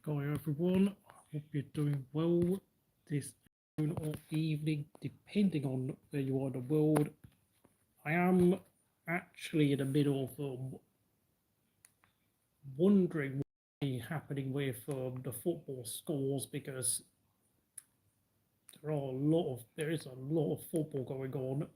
going, everyone? I hope you're doing well this afternoon or evening, depending on where you are in the world. I am actually in the middle of wondering what's happening with the football scores, because there is a lot of football going on.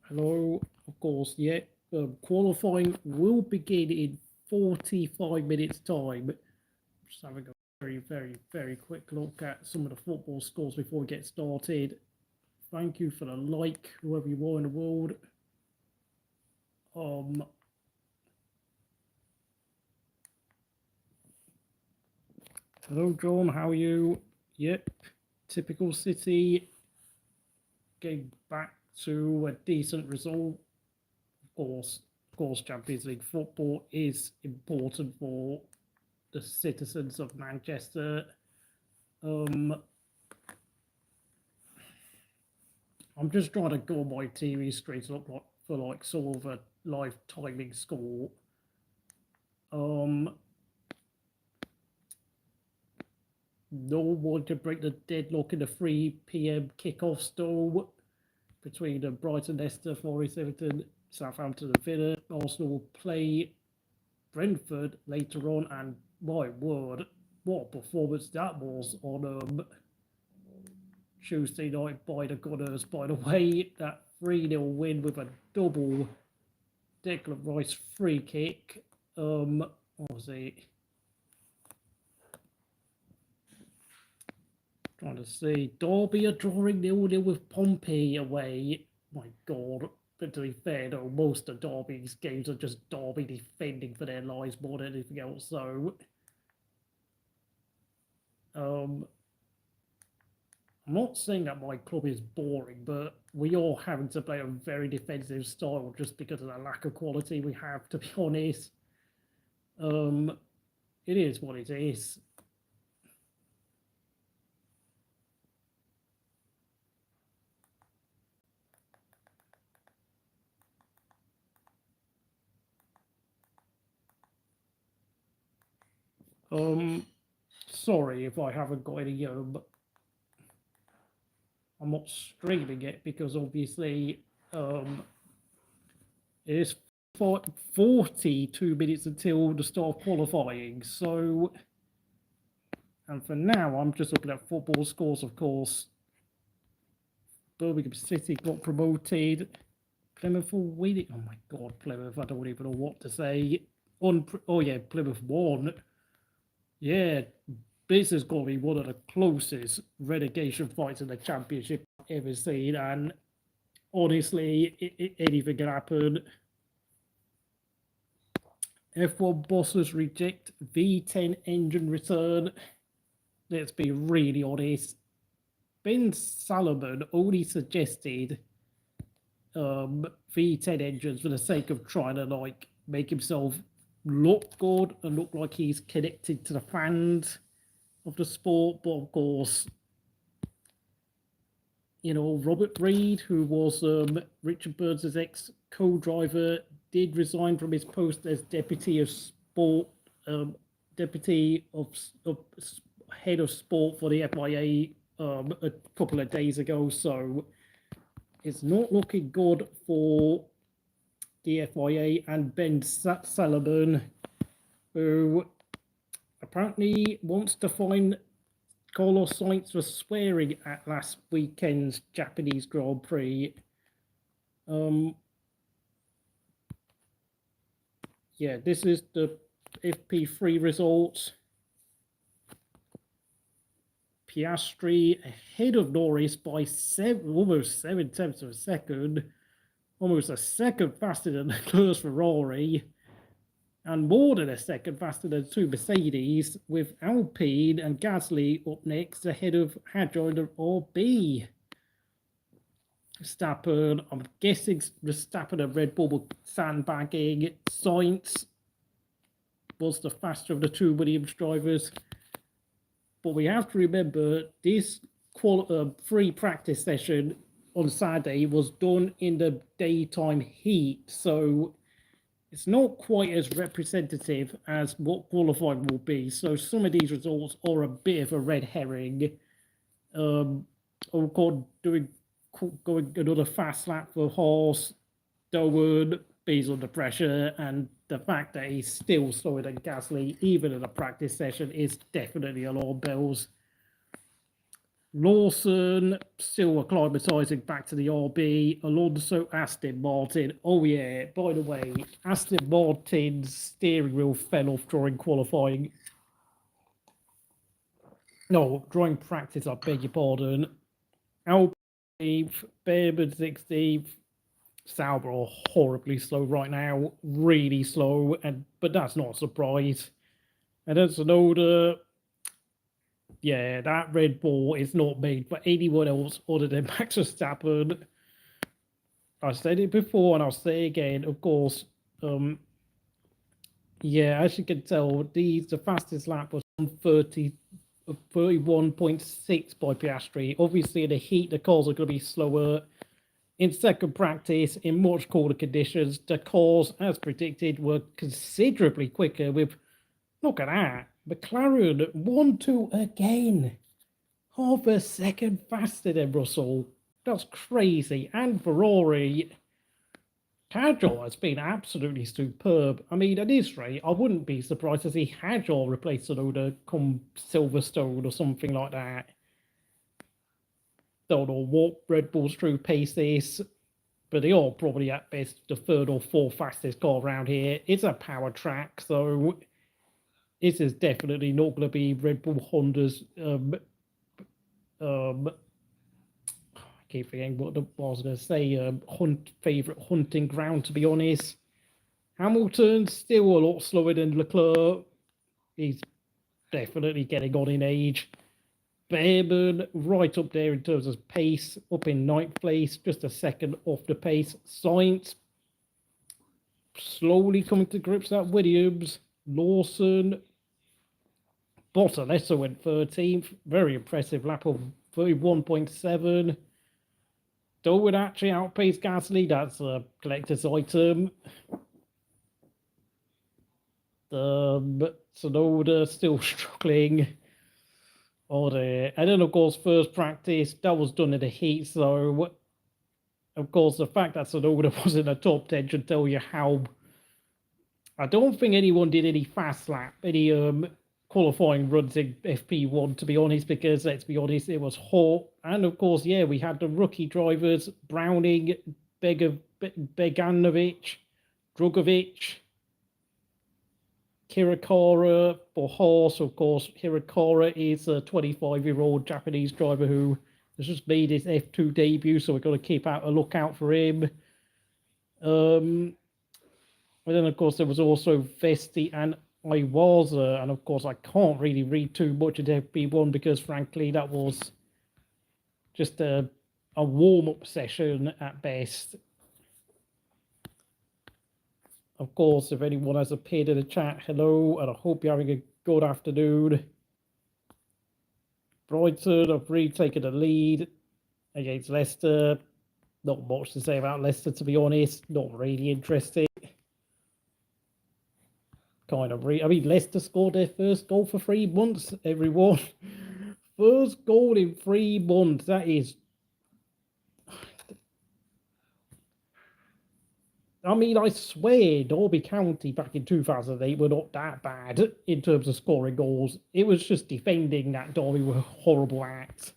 Hello, of course, yeah. Qualifying will begin in 45 minutes time. Just having a very quick look at some of the football scores before we get started. Thank you for the like, whoever you are in the world. Hello, John, how are you? Yep, typical City. Getting back to a decent result. Of course, Champions League football is important for the citizens of Manchester. I'm just trying to go on my TV screen to look like for sort of a live timing score. No one can break the deadlock in the 3 p.m. kickoff stall between the Brighton, Leicester, Forest, Everton, Southampton and Villa. Arsenal will play Brentford later on, and my word, what a performance that was on Tuesday night by the Gunners. By the way, that 3-0 win with a double Declan Rice free kick. What was it? Trying to see. Derby are drawing 0-0 with Pompey away. My God. But to be fair, though, most of Derby's games are just Derby defending for their lives more than anything else. So, I'm not saying that my club is boring, but we are having to play a very defensive style just because of the lack of quality we have, to be honest. It is what it is. Sorry if I haven't got any, I'm not streaming it because obviously, it is 42 minutes until the start of qualifying. So, and for now, I'm just looking at football scores, of course. Birmingham City got promoted. Plymouth will win it. Oh my God, Plymouth! I don't even know what to say. Plymouth won. Yeah, this is going to be one of the closest relegation fights in the Championship I've ever seen, and honestly, anything can happen. F1 bosses reject V10 engine return. Let's be really honest. Ben Salomon only suggested V10 engines for the sake of trying to make himself look good and look like he's connected to the fans of the sport. But of course, Robert Reid, who was Richard Burns' ex-co-driver, did resign from his post as deputy of sport, head of sport for the FIA a couple of days ago. So it's not looking good for the FIA and Ben Salomon, who apparently wants to fine Carlos Sainz for swearing at last weekend's Japanese Grand Prix. Yeah, this is the FP3 results. Piastri ahead of Norris by almost 7/10 of a second. Almost a second faster than Leclerc's Ferrari, and more than a second faster than 2 Mercedes, with Alpine and Gasly up next ahead of Hadjar and RB. Verstappen, I'm guessing Verstappen and Red Bull were sandbagging. Sainz was the faster of the 2 Williams drivers. But we have to remember this free practice session on Saturday was done in the daytime heat, so it's not quite as representative as what qualifying will be. So some of these results are a bit of a red herring. Ocon going another fast lap for Haas, Zhou is under pressure, and the fact that he's still slower than Gasly, even in a practice session, is definitely alarm bells. Lawson still acclimatising back to the RB. Alonso, Aston Martin. Oh yeah, by the way, Aston Martin's steering wheel fell off during qualifying. No, during practice, I beg your pardon. Alpine 8th, Behrman 16th. Sauber are horribly slow right now, really slow, but that's not a surprise. And then Tsunoda, yeah, that Red Bull is not made for anyone else other than Max Verstappen. I said it before and I'll say it again, of course. Yeah, as you can tell, the fastest lap was on 31.6 by Piastri. Obviously, in the heat, the cars are going to be slower. In second practice, in much colder conditions, the cars, as predicted, were considerably quicker with, look at that, McLaren 1-2 again. Half a second faster than Russell. That's crazy. And Ferrari, Hadjar has been absolutely superb. I mean, at this rate, I wouldn't be surprised to see Hadjar replace Tsunoda come Silverstone or something like that. Don't know what Red Bull's true pace is, but they are probably at best the third or fourth fastest car around here. It's a power track, so this is definitely not going to be Red Bull Honda's. I keep forgetting what I was going to say. Favorite hunting ground, to be honest. Hamilton's still a lot slower than Leclerc. He's definitely getting on in age. Behrman right up there in terms of pace, up in 9th place, just a second off the pace. Sainz slowly coming to grips at Williams. Lawson, Bottas went 13th, very impressive lap of 31.7. Zhou actually outpaced Gasly, that's a collector's item. Tsunoda still struggling. And then, of course, first practice, that was done in the heat. So, of course, the fact that Tsunoda was in the top 10 should tell you how. I don't think anyone did any fast lap, any qualifying runs in FP1, to be honest, because, let's be honest, it was hot. And, of course, yeah, we had the rookie drivers, Browning, Beganovic, Drugovic, Hirakawa for Haas, of course. Hirakawa is a 25-year-old Japanese driver who has just made his F2 debut, so we've got to keep a lookout for him. And then, of course, there was also Vesti and Iwaza, and of course, I can't really read too much into FP1 because, frankly, that was just a warm-up session at best. Of course, if anyone has appeared in the chat, hello, and I hope you're having a good afternoon. Brighton have retaken the lead against Leicester. Not much to say about Leicester, to be honest. Not really interesting. I mean, Leicester scored their first goal for 3 months, everyone. First goal in 3 months. That is... I mean, I swear Derby County back in 2008 were not that bad in terms of scoring goals. It was just defending that Derby were horrible acts.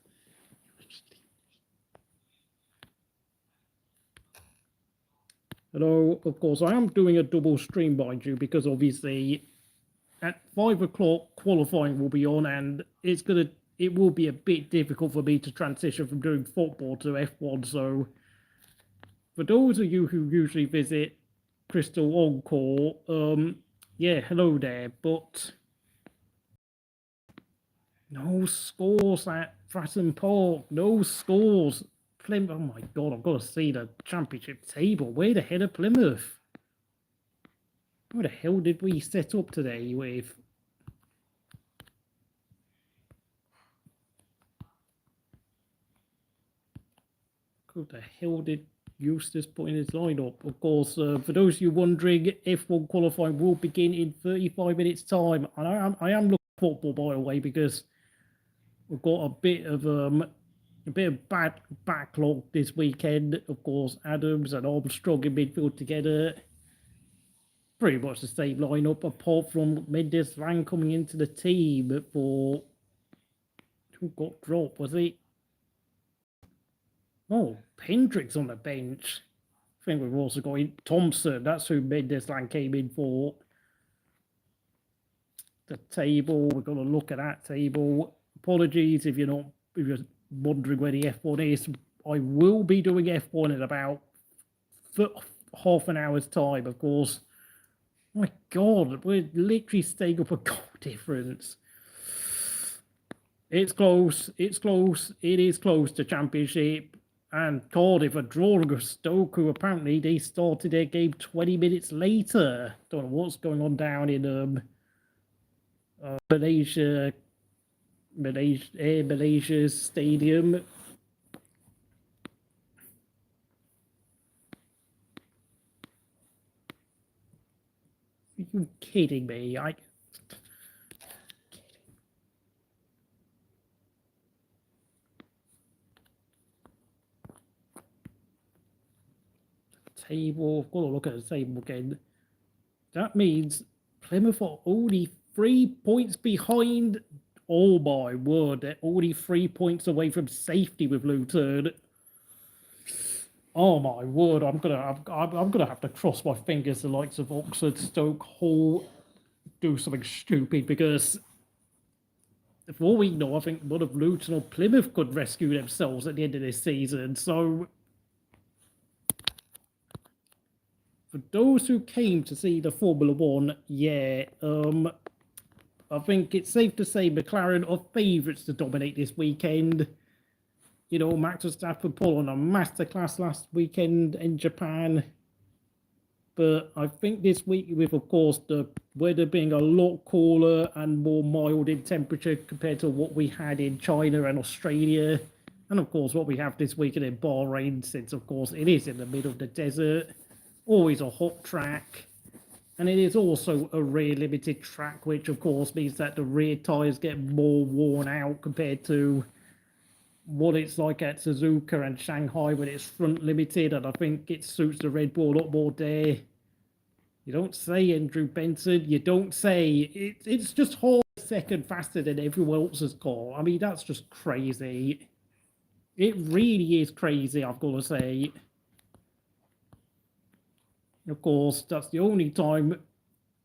Hello, of course, I am doing a double stream, mind you, because obviously at 5 o'clock qualifying will be on, and it will be a bit difficult for me to transition from doing football to F1, so... For those of you who usually visit Crystal Encore, yeah, hello there, but no scores at Fratton Park, no scores. Plymouth, oh my God, I've got to see the championship table. Where the hell are Plymouth? What the hell did we set up today with? Who the hell did Eustace put in his lineup? Of course, for those of you wondering, F1 qualifying will begin in 35 minutes' time. And I am looking at football, by the way, because we've got a bit of bad backlog this weekend. Of course, Adams and Armstrong in midfield together. Pretty much the same lineup, apart from Mendes Van coming into the team for who got dropped, was it? Oh, Hendricks on the bench. I think we've also got Thompson. That's who Mendes Van came in for. The table, we're going to look at that table. Apologies if you're wondering where the F1 is. I will be doing F1 in about half an hour's time, of course. My God, we're literally staying up a goal difference. It's close. It's close. It is close to championship. And Cardiff are drawing with Stoke, who apparently they started their game 20 minutes later. Don't know what's going on down in Malaysia's stadium. Are you kidding me? Table. I've got to look at the table again. That means Plymouth are only 3 points behind. Oh my word! They're only 3 points away from safety with Luton. Oh my word! I'm gonna have to cross my fingers. The likes of Oxford, Stoke, Hull do something stupid, because for all we know, I think one of Luton or Plymouth could rescue themselves at the end of this season. So, for those who came to see the Formula One, yeah, I think it's safe to say McLaren are favourites to dominate this weekend. You know, Max Verstappen pulled on a masterclass last weekend in Japan. But I think this week, with, of course, the weather being a lot cooler and more mild in temperature compared to what we had in China and Australia, and, of course, what we have this weekend in Bahrain, since, of course, it is in the middle of the desert, always a hot track. And it is also a rear limited track, which, of course, means that the rear tyres get more worn out compared to what it's like at Suzuka and Shanghai when it's front limited, and I think it suits the Red Bull a lot more there. You don't say, Andrew Benson. You don't say. It's just half a second faster than everyone else's car. I mean, that's just crazy. It really is crazy, I've got to say. Of course, that's the only time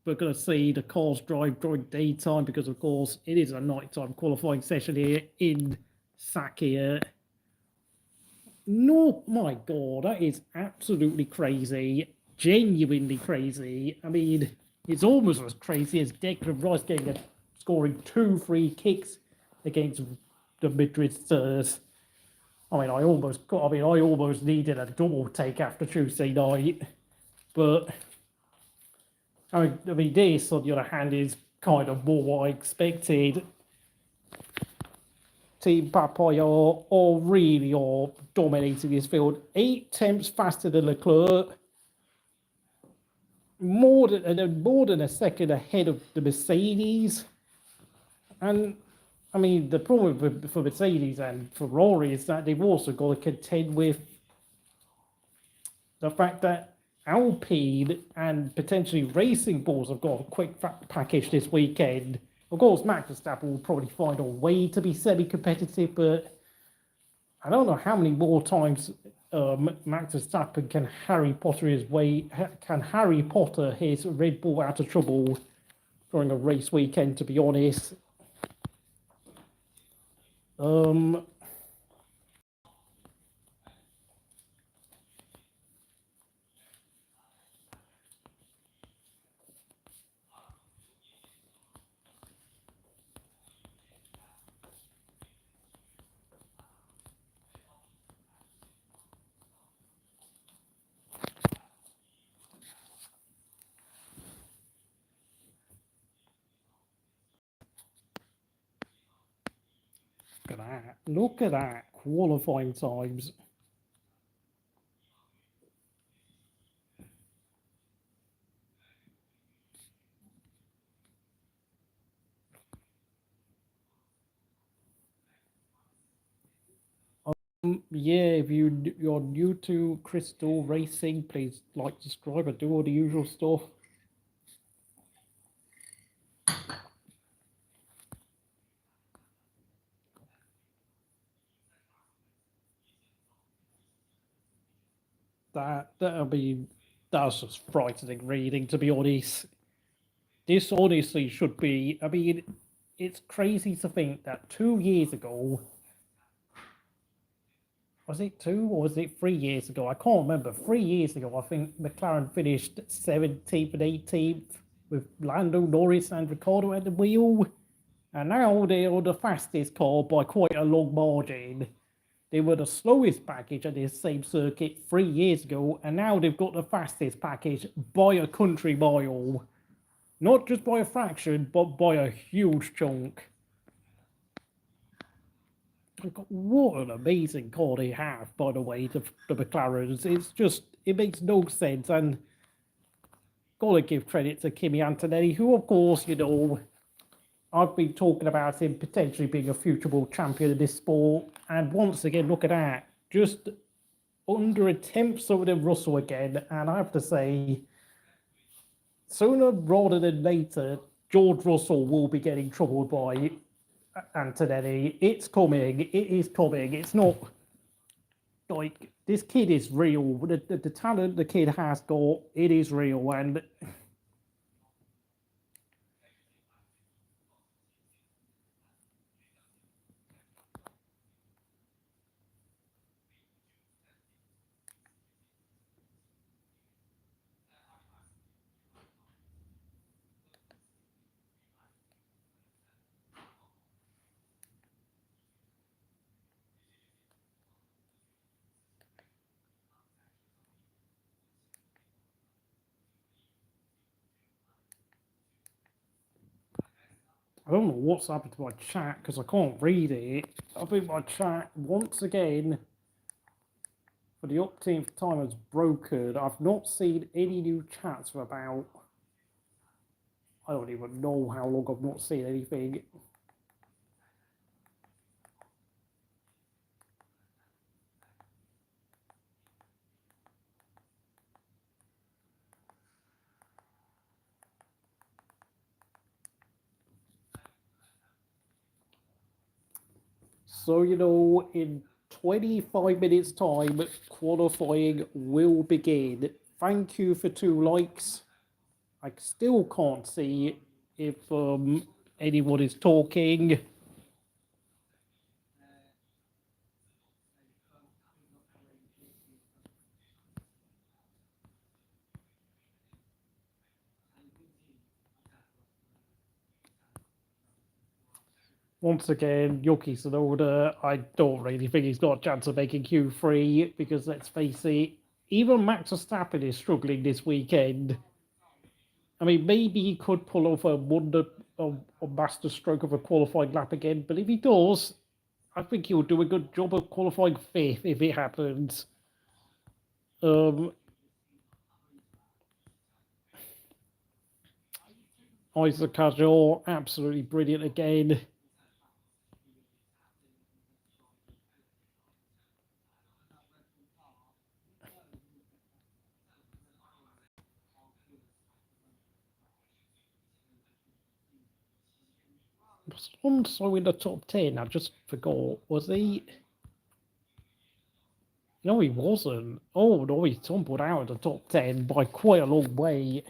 we're going to see the cars drive during daytime, because, of course, it is a nighttime qualifying session here in Sakia. No, my God, that is absolutely crazy. Genuinely crazy. I mean, it's almost as crazy as Declan Rice scoring 2 free kicks against the Madrid Spurs. I mean, I almost needed a double take after Tuesday night. But I mean, this, on the other hand, is kind of more what I expected. Team Papaya are really dominating this field. 8 tenths faster than Leclerc. More than a second ahead of the Mercedes. And, I mean, the problem for Mercedes and Ferrari is that they've also got to contend with the fact that Alpine and potentially Racing Bulls have got a quick package this weekend. Of course, Max Verstappen will probably find a way to be semi-competitive, but I don't know how many more times Max Verstappen can Harry Potter his Red Bull out of trouble during a race weekend, to be honest. Look at that qualifying times. Yeah, if you're new to Crystal Racing, please like, subscribe, and do all the usual stuff. That's just frightening reading, to be honest. This honestly should be. I mean, it's crazy to think that 2 years ago, was it 2 or was it 3 years ago? I can't remember. 3 years ago, I think McLaren finished 17th and 18th with Lando Norris and Ricciardo at the wheel. And now they are the fastest car by quite a long margin. They were the slowest package at this same circuit 3 years ago, and now they've got the fastest package by a country mile. Not just by a fraction, but by a huge chunk. What an amazing car they have, by the way, the McLarens. It's just, it makes no sense. And gotta give credit to Kimi Antonelli, who, of course, I've been talking about him potentially being a future world champion of this sport. And once again, look at that. Just under a tenth over than Russell again. And I have to say, sooner rather than later, George Russell will be getting troubled by Antonelli. It's coming. It is coming. It's not like this kid is real. The talent the kid has got, it is real. And I don't know what's happened to my chat because I can't read it. I think my chat, once again, for the umpteenth time, has broken. I've not seen any new chats for about, I don't even know how long I've not seen anything. So, in 25 minutes' time, qualifying will begin. Thank you for 2 likes. I still can't see if anyone is talking. Once again, Yuki Tsunoda, I don't really think he's got a chance of making Q3 because, let's face it, even Max Verstappen is struggling this weekend. I mean, maybe he could pull off a master stroke of a qualifying lap again, but if he does, I think he'll do a good job of qualifying 5th if it happens. Isaac Cajor, absolutely brilliant again. Was Alonso in the top 10? I just forgot. Was he? No, he wasn't. Oh, no, he tumbled out of the top 10 by quite a long way.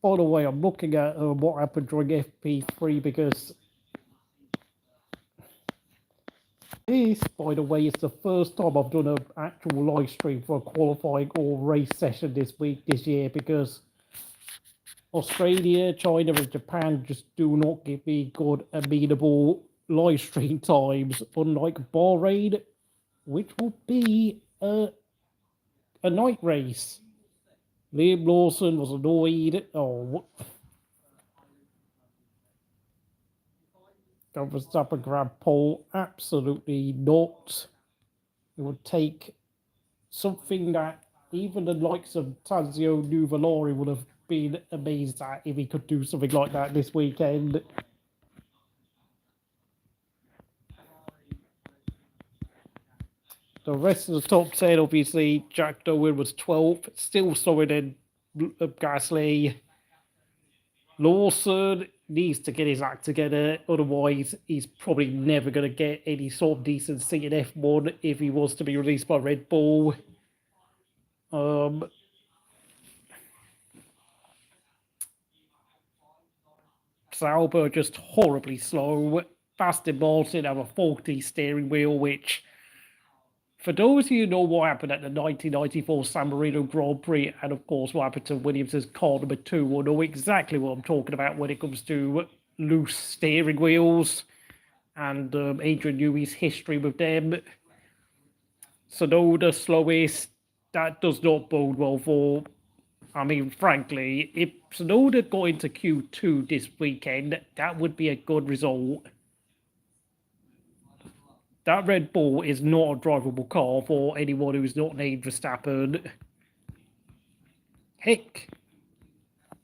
By the way, I'm looking at what happened during FP3 because this, by the way, is the first time I've done an actual live stream for a qualifying or race session this year, because Australia, China, and Japan just do not give me good, amenable live stream times, unlike Bahrain, which will be a night race. Liam Lawson was annoyed. Oh, Verstappen grab pole? Absolutely not. It would take something that even the likes of Tazio Nuvolari would have been amazed at if he could do something like that this weekend. The rest of the top 10, obviously, Jack Dowen was 12th, still slower than Gasly. Lawson needs to get his act together, otherwise he's probably never going to get any sort of decency in F1 if he was to be released by Red Bull. Sauber just horribly slow. Aston Martin have a faulty steering wheel, which, for those of you who know what happened at the 1994 San Marino Grand Prix, and of course what happened to Williams' car number 2, will know exactly what I'm talking about when it comes to loose steering wheels, and Adrian Newey's history with them. Tsunoda slowest, that does not bode well for... I mean, frankly, if Tsunoda got into Q2 this weekend, that would be a good result. That Red Bull is not a drivable car for anyone who's not named Verstappen. Heck,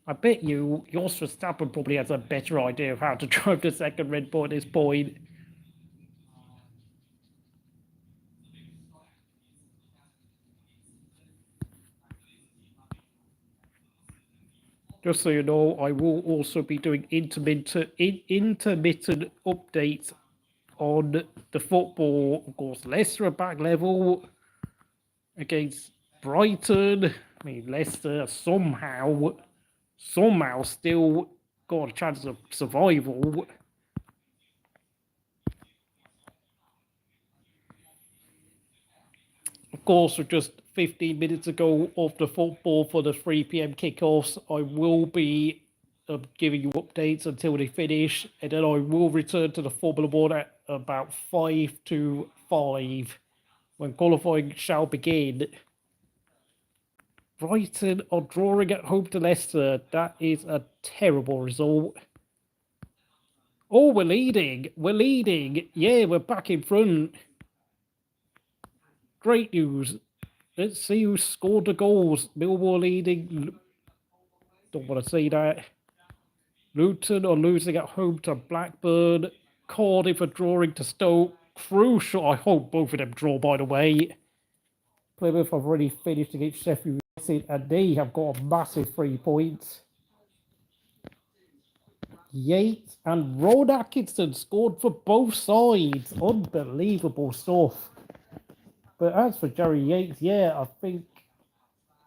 I bet you Jos Verstappen probably has a better idea of how to drive the second Red Bull at this point. Just so you know, I will also be doing intermittent updates on the football. Of course, Leicester are back level against Brighton. I mean, Leicester somehow still got a chance of survival. Of course, we're just 15 minutes ago of the football for the 3 p.m. kickoffs. I will be giving you updates until they finish, and then I will return to the Formula 1 at about 5 to 5 when qualifying shall begin. Brighton are drawing at home to Leicester. That is a terrible result. Oh, we're leading. We're leading. Yeah, we're back in front. Great news. Let's see who scored the goals. Millwall leading. Don't want to say that. Luton are losing at home to Blackburn. Cardiff are drawing to Stoke. Crucial. I hope both of them draw, by the way. Plymouth have already finished against Sheffield United, and they have got a massive 3 points. Yates and Ron Atkinson scored for both sides. Unbelievable stuff. But as for Jerry Yates, yeah, I think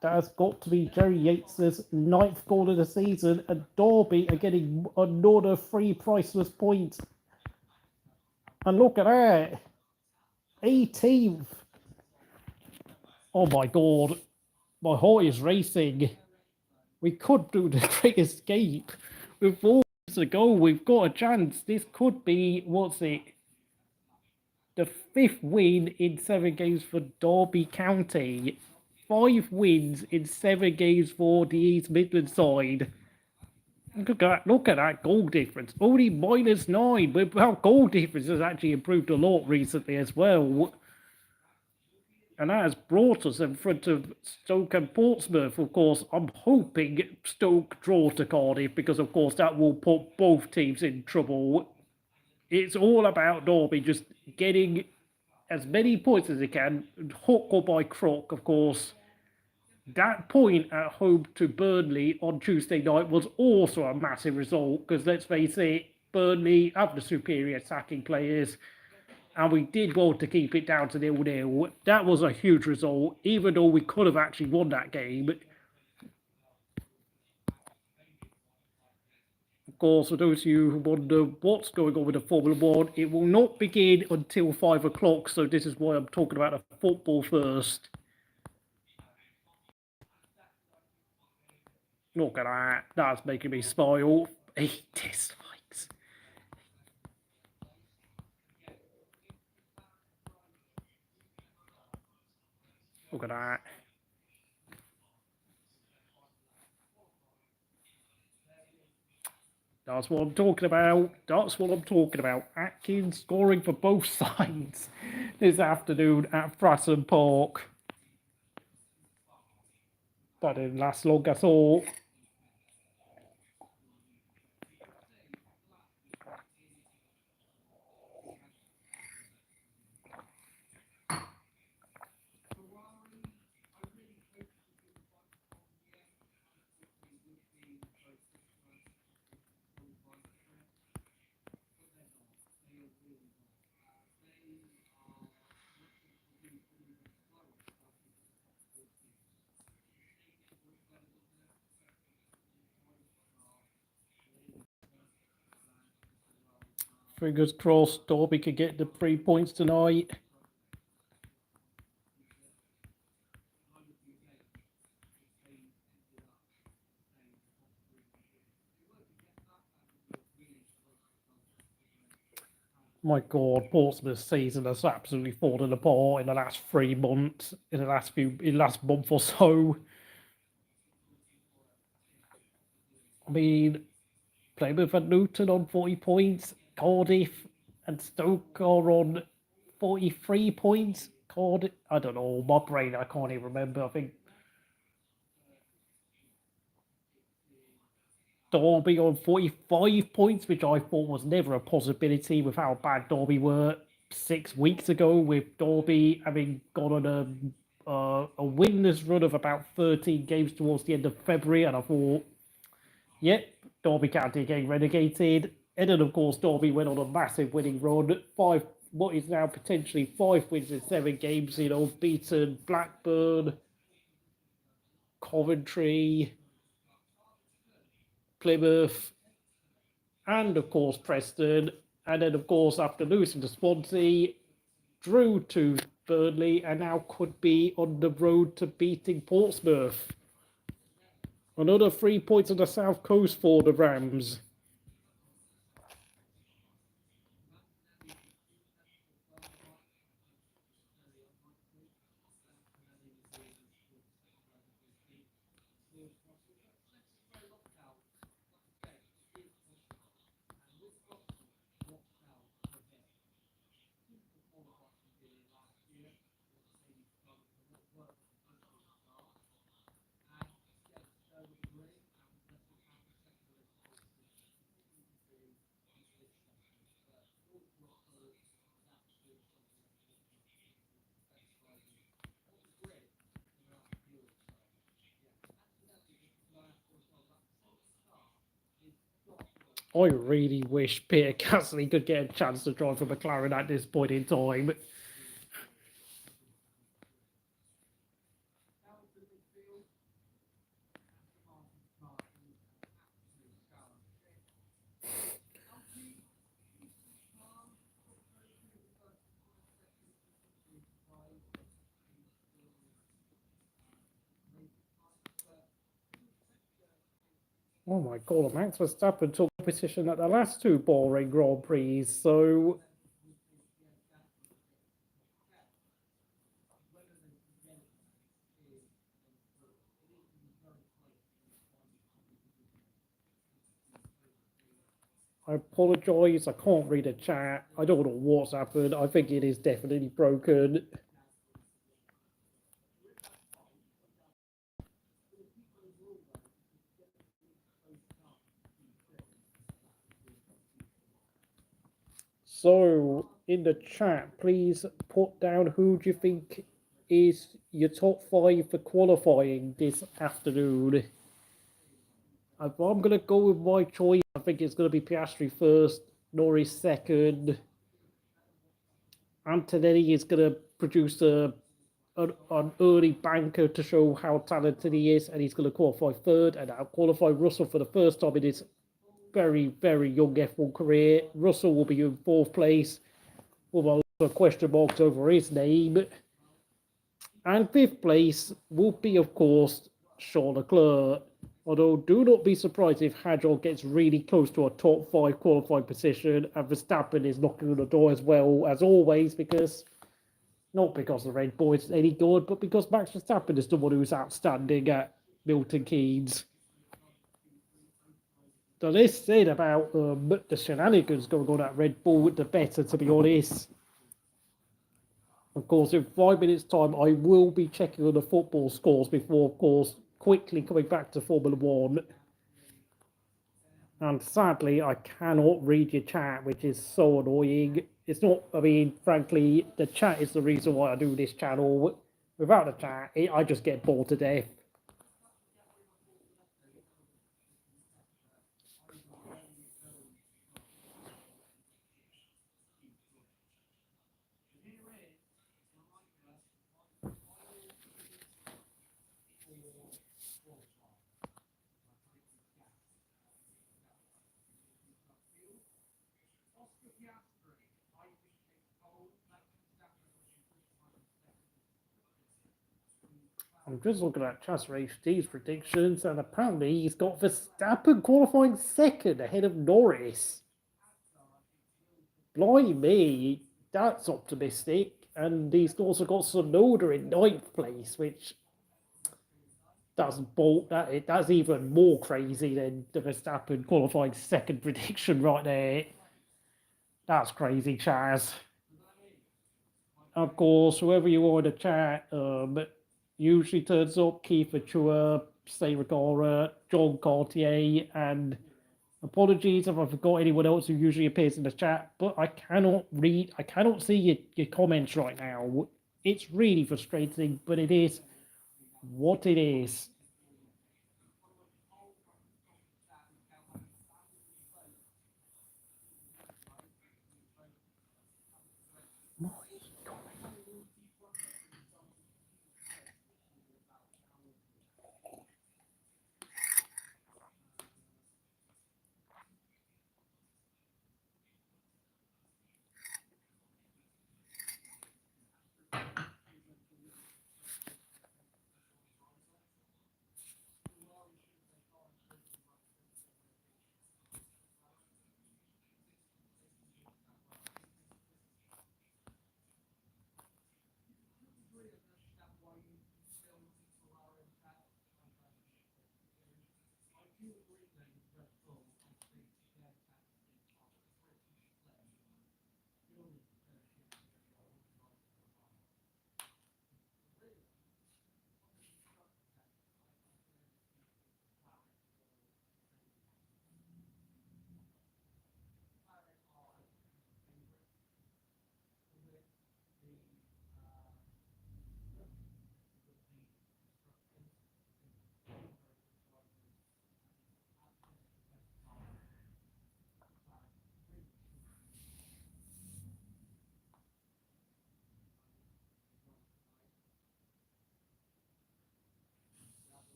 that has got to be Jerry Yates' 9th goal of the season, and Derby are getting another 3 priceless points. And look at that, 18th. Oh my God, my heart is racing. We could do the Great Escape. With 4 minutes to go, we've got a chance. This could be, what's it? The 5th win in 7 games for Derby County. 5 wins in 7 games for the East Midlands side. Look at that goal difference. Only -9. But our goal difference has actually improved a lot recently as well. And that has brought us in front of Stoke and Portsmouth. Of course, I'm hoping Stoke draw to Cardiff, because of course that will put both teams in trouble. It's all about Derby just getting as many points as they can, hook or by crook, of course. That point at home to Burnley on Tuesday night was also a massive result, because let's face it, Burnley have the superior attacking players, and we did well to keep it down to 0-0. That was a huge result, even though we could have actually won that game. Of course, for those of you who wonder what's going on with the Formula 1, it will not begin until 5 o'clock, so this is why I'm talking about the football first. Look at that. That's making me smile. 8 dislikes. Look at that. That's what I'm talking about. That's what I'm talking about. Atkins scoring for both sides this afternoon at Fratton Park. That didn't last long at all. Fingers crossed Derby could get the 3 points tonight. My God, Portsmouth's season has absolutely fallen apart in the last 3 months, in the last month or so. I mean, Plymouth and Luton on 40 points, Cardiff and Stoke are on 43 points. Cardiff, I don't know, my brain, I can't even remember. I think Derby on 45 points, which I thought was never a possibility with how bad Derby were 6 weeks ago, with Derby having gone on a winless run of about 13 games towards the end of February, and I thought, yep, Derby County getting relegated. And then, of course, Derby went on a massive winning run. What is now potentially 5 wins in 7 games, beaten Blackburn, Coventry, Plymouth, and of course Preston. And then, of course, after losing to Swansea, drew to Burnley, and now could be on the road to beating Portsmouth. Another 3 points on the south coast for the Rams. I really wish Peter Gasly could get a chance to drive for McLaren at this point in time. Oh my God, Max Verstappen took position at the last 2 Bahrain Grand Prix, so I apologise, I can't read the chat. I don't know what's happened. I think it is definitely broken. So, in the chat, please put down who do you think is your top 5 for qualifying this afternoon. I'm going to go with my choice. I think it's going to be Piastri first, Norris second. Antonelli is going to produce an early banker to show how talented he is, and he's going to qualify third and out-qualify Russell for the first time in his very, very young F1 career. Russell will be in 4th place, with a lot of question marks over his name. And 5th place will be, of course, Charles Leclerc. Although, do not be surprised if Hadjar gets really close to a top 5 qualifying position, and Verstappen is knocking on the door as well, as always, because, not because the Red Bull is any good, but because Max Verstappen is the one who's outstanding at Milton Keynes. The less said about the shenanigans going on at Red Bull, the better, to be honest. Of course, in 5 minutes' time, I will be checking on the football scores before, of course, quickly coming back to Formula 1. And sadly, I cannot read your chat, which is so annoying. It's not, I mean, frankly, the chat is the reason why I do this channel. Without the chat, I just get bored to death. I'm just looking at Chaser HD's predictions, and apparently he's got Verstappen qualifying second ahead of Norris. Blimey, that's optimistic. And he's also got Tsunoda in 9th place, which that's even more crazy than the Verstappen qualifying second prediction right there. That's crazy, Chaz. Of course, whoever you are in the chat, usually turns up Keith Achua, Sayregara, John Cartier, and apologies if I forgot anyone else who usually appears in the chat, but I cannot see your comments right now. It's really frustrating, but it is what it is.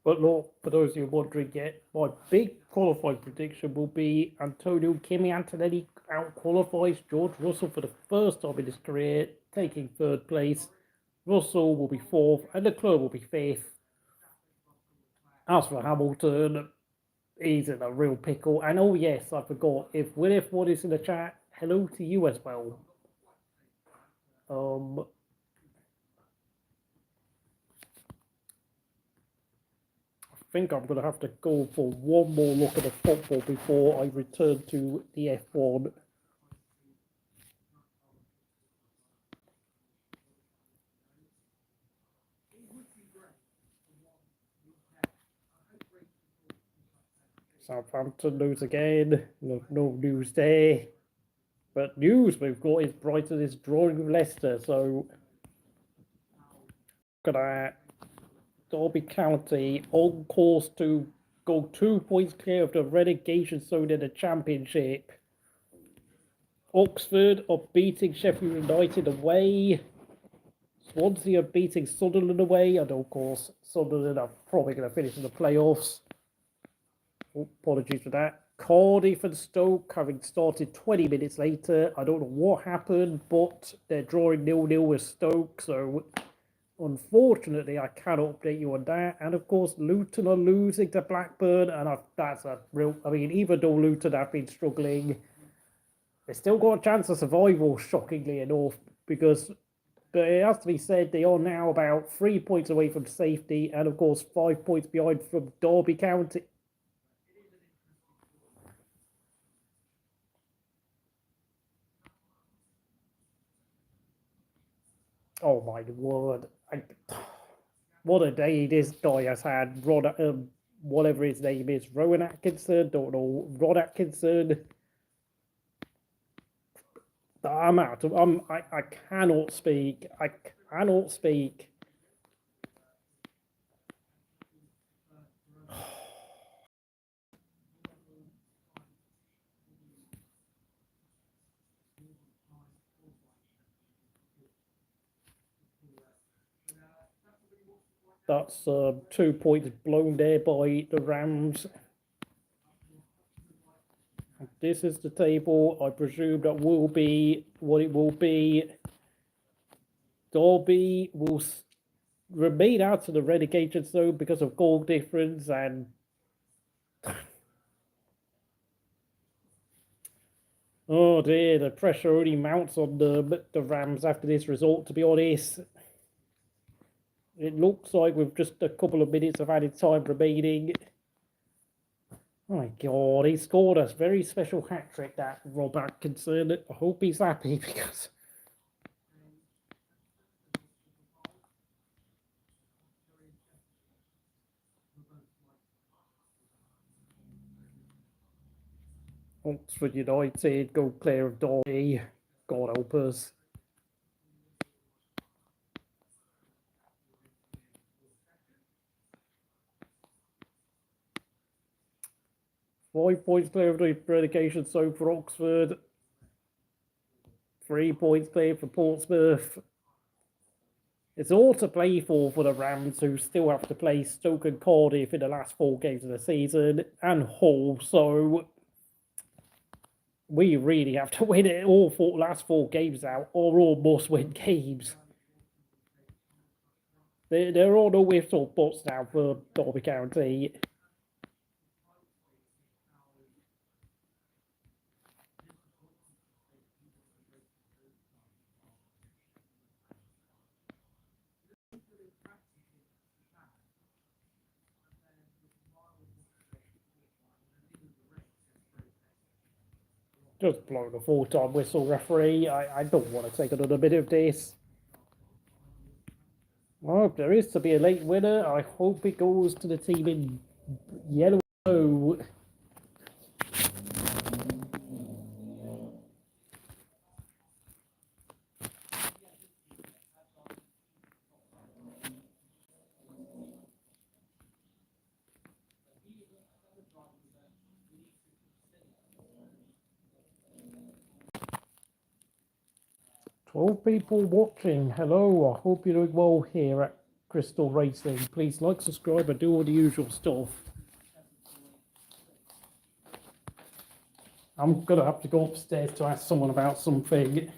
But look, for those of you wondering yet, my big qualifying prediction will be Antonio Kimi Antonelli out-qualifies George Russell for the first time in his career, taking 3rd place. Russell will be 4th, and Leclerc will be 5th. As for Hamilton, he's in a real pickle. And oh yes, I forgot, if Will F1 is in the chat, hello to you as well. I think I'm going to have to go for one more look at the football before I return to the F1. Southampton lose again. No news there. But news we've got is Brighton is drawing with Leicester. So look at that. Derby County on course to go 2 points clear of the relegation zone in the Championship. Oxford are beating Sheffield United away. Swansea are beating Sunderland away. And of course, Sunderland are probably going to finish in the playoffs. Oh, apologies for that. Cardiff and Stoke having started 20 minutes later. I don't know what happened, but they're drawing 0-0 with Stoke. So unfortunately, I cannot update you on that. And of course, Luton are losing to Blackburn. And that's a real, even though Luton have been struggling, they still got a chance of survival, shockingly enough, but it has to be said, they are now about 3 points away from safety, and of course 5 points behind from Derby County. Oh my word. What a day this guy has had. Whatever his name is, Rowan Atkinson, don't know, Rod Atkinson. I'm out. I cannot speak. I cannot speak. That's 2 points blown there by the Rams. This is the table. I presume that will be what it will be. Derby will remain out of the relegation zone because of goal difference, and oh dear, the pressure only mounts on the Rams after this result, to be honest. It looks like with just a couple of minutes of added time remaining. Oh my God, he scored a very special hat-trick, that Rob Atkinson. I hope he's happy because... Oxford United go clear of Derby. God help us. Five points clear of the relegation zone for Oxford. 3 points clear for Portsmouth. It's all to play for the Rams, who still have to play Stoke and Cardiff in the last 4 games of the season, and Hull. So we really have to win it all last 4 games out, or all must-win games. They're all no ifs or buts now for Derby County. Just blow the full-time whistle, referee. I don't want to take another minute of this. Well, if there is to be a late winner, I hope it goes to the team in yellow. 12 people watching. Hello, I hope you're doing well here at Crystal Racing. Please like, subscribe, and do all the usual stuff. I'm going to have to go upstairs to ask someone about something.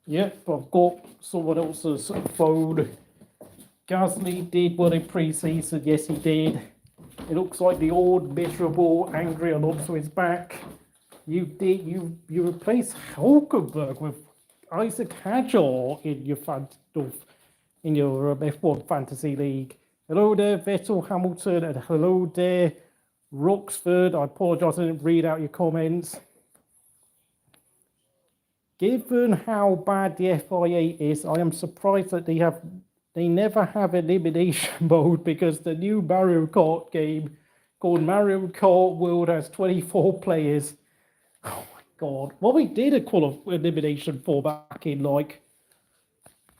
Yep, I've got someone else's phone. Gasly did well in pre-season, yes he did. It looks like the old, miserable, angry Alonso is back. You replaced Hulkenberg with Isaac Hadjar in your F1 Fantasy League. Hello there, Vettel, Hamilton, and hello there, Roxford. I apologise I didn't read out your comments. Given how bad the FIA is, I am surprised that they never have elimination mode, because the new Mario Kart game called Mario Kart World has 24 players. Oh my God. Well, we did a elimination for back in like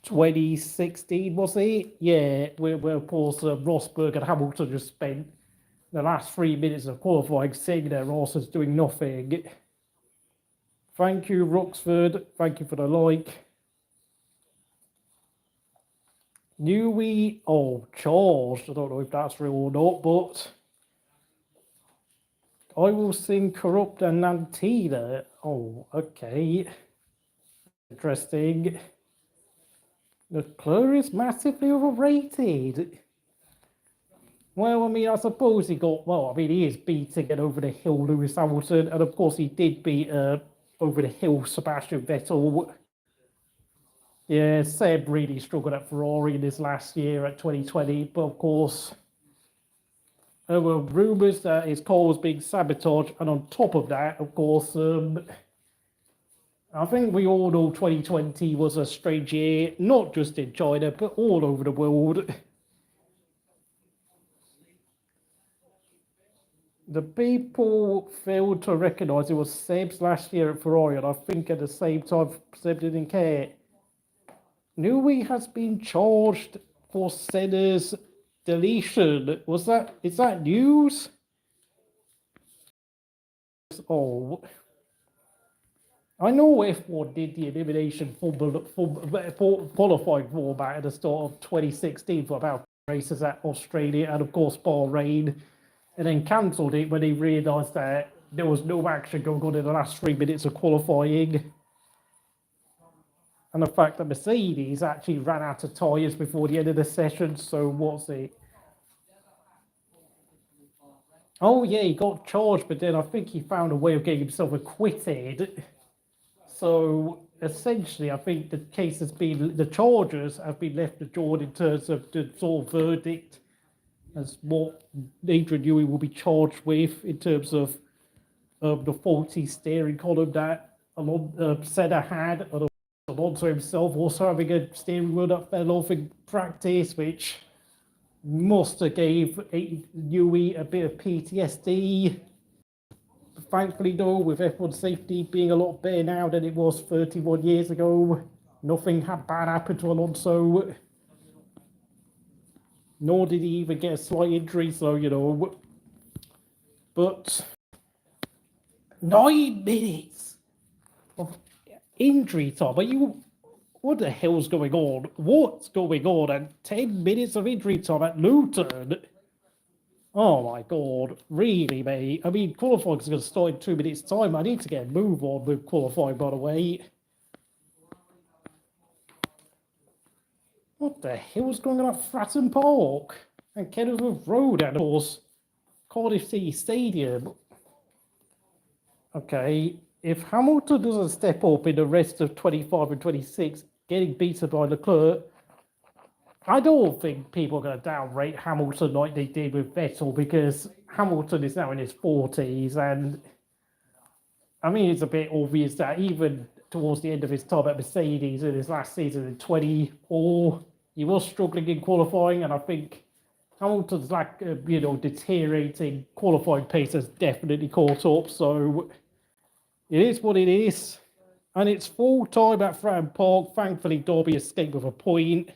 2016, was it? Yeah, where of course Rosberg and Hamilton just spent the last 3 minutes of qualifying saying their asses doing nothing. Thank you, Roxford. Thank you for the like. Newey, oh, charged. I don't know if that's real or not, but I will sing Corrupt and Nantina. Oh, okay. Interesting. Leclerc is massively overrated. Well, I mean, I suppose he is beating it over the hill Lewis Hamilton, and of course he did beat over the hill Sebastian Vettel. Yeah, Seb really struggled at Ferrari in his last year at 2020, but of course, There were rumours that his car was being sabotaged, and on top of that, of course, I think we all know 2020 was a strange year, not just in China, but all over the world. The people failed to recognise it was Seb's last year at Ferrari, and I think at the same time, Seb didn't care. Newey has been charged for Senna's deletion. Is that news? Oh, I know F1 did the elimination qualifying format at the start of 2016 for about races at Australia and of course Bahrain, and then cancelled it when they realised that there was no action going on in the last 3 minutes of qualifying. And the fact that Mercedes actually ran out of tyres before the end of the session, so what's it? Oh yeah, he got charged, but then I think he found a way of getting himself acquitted. So essentially, I think the case has been, the charges have been left adjourned in terms of the sort of verdict as what Adrian Newey will be charged with in terms of the faulty steering column that Senna had, and Alonso himself also having a steering wheel that fell off in practice, which must have gave Newey a bit of PTSD. Thankfully, though, with F1 safety being a lot better now than it was 31 years ago, nothing bad happened to Alonso. Nor did he even get a slight injury, so, you know. But 9 minutes of injury time. What the hell's going on? What's going on? And 10 minutes of injury time at Luton? Oh my god, really, mate? I mean, qualifying is going to start in 2 minutes' time. I need to get a move on with qualifying, by the way. What the hell's going on at Fratton Park? And Kenilworth Road, and of course, Cardiff City Stadium. Okay, if Hamilton doesn't step up in the rest of 25 and 26, getting beaten by Leclerc, I don't think people are going to downrate Hamilton like they did with Vettel, because Hamilton is now in his 40s, and I mean, it's a bit obvious that even towards the end of his time at Mercedes in his last season in 24, he was struggling in qualifying, and I think Hamilton's deteriorating qualifying pace has definitely caught up, so it is what it is, and it's full time at Fratton Park. Thankfully, Derby escaped with a point.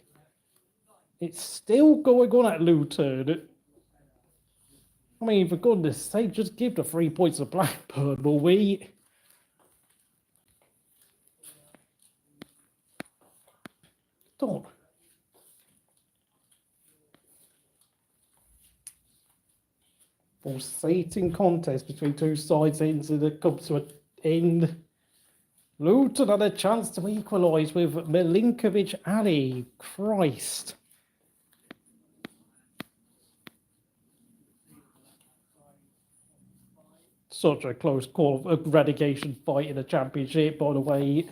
It's still going on at Luton. I mean, for goodness sake, just give the 3 points to Blackburn, will we? Don't. Pulsating contest between two sides ends and it comes to an end. Luton had a chance to equalise with Milinkovic Ali. Christ. Such a close call of a relegation fight in the championship, by the way.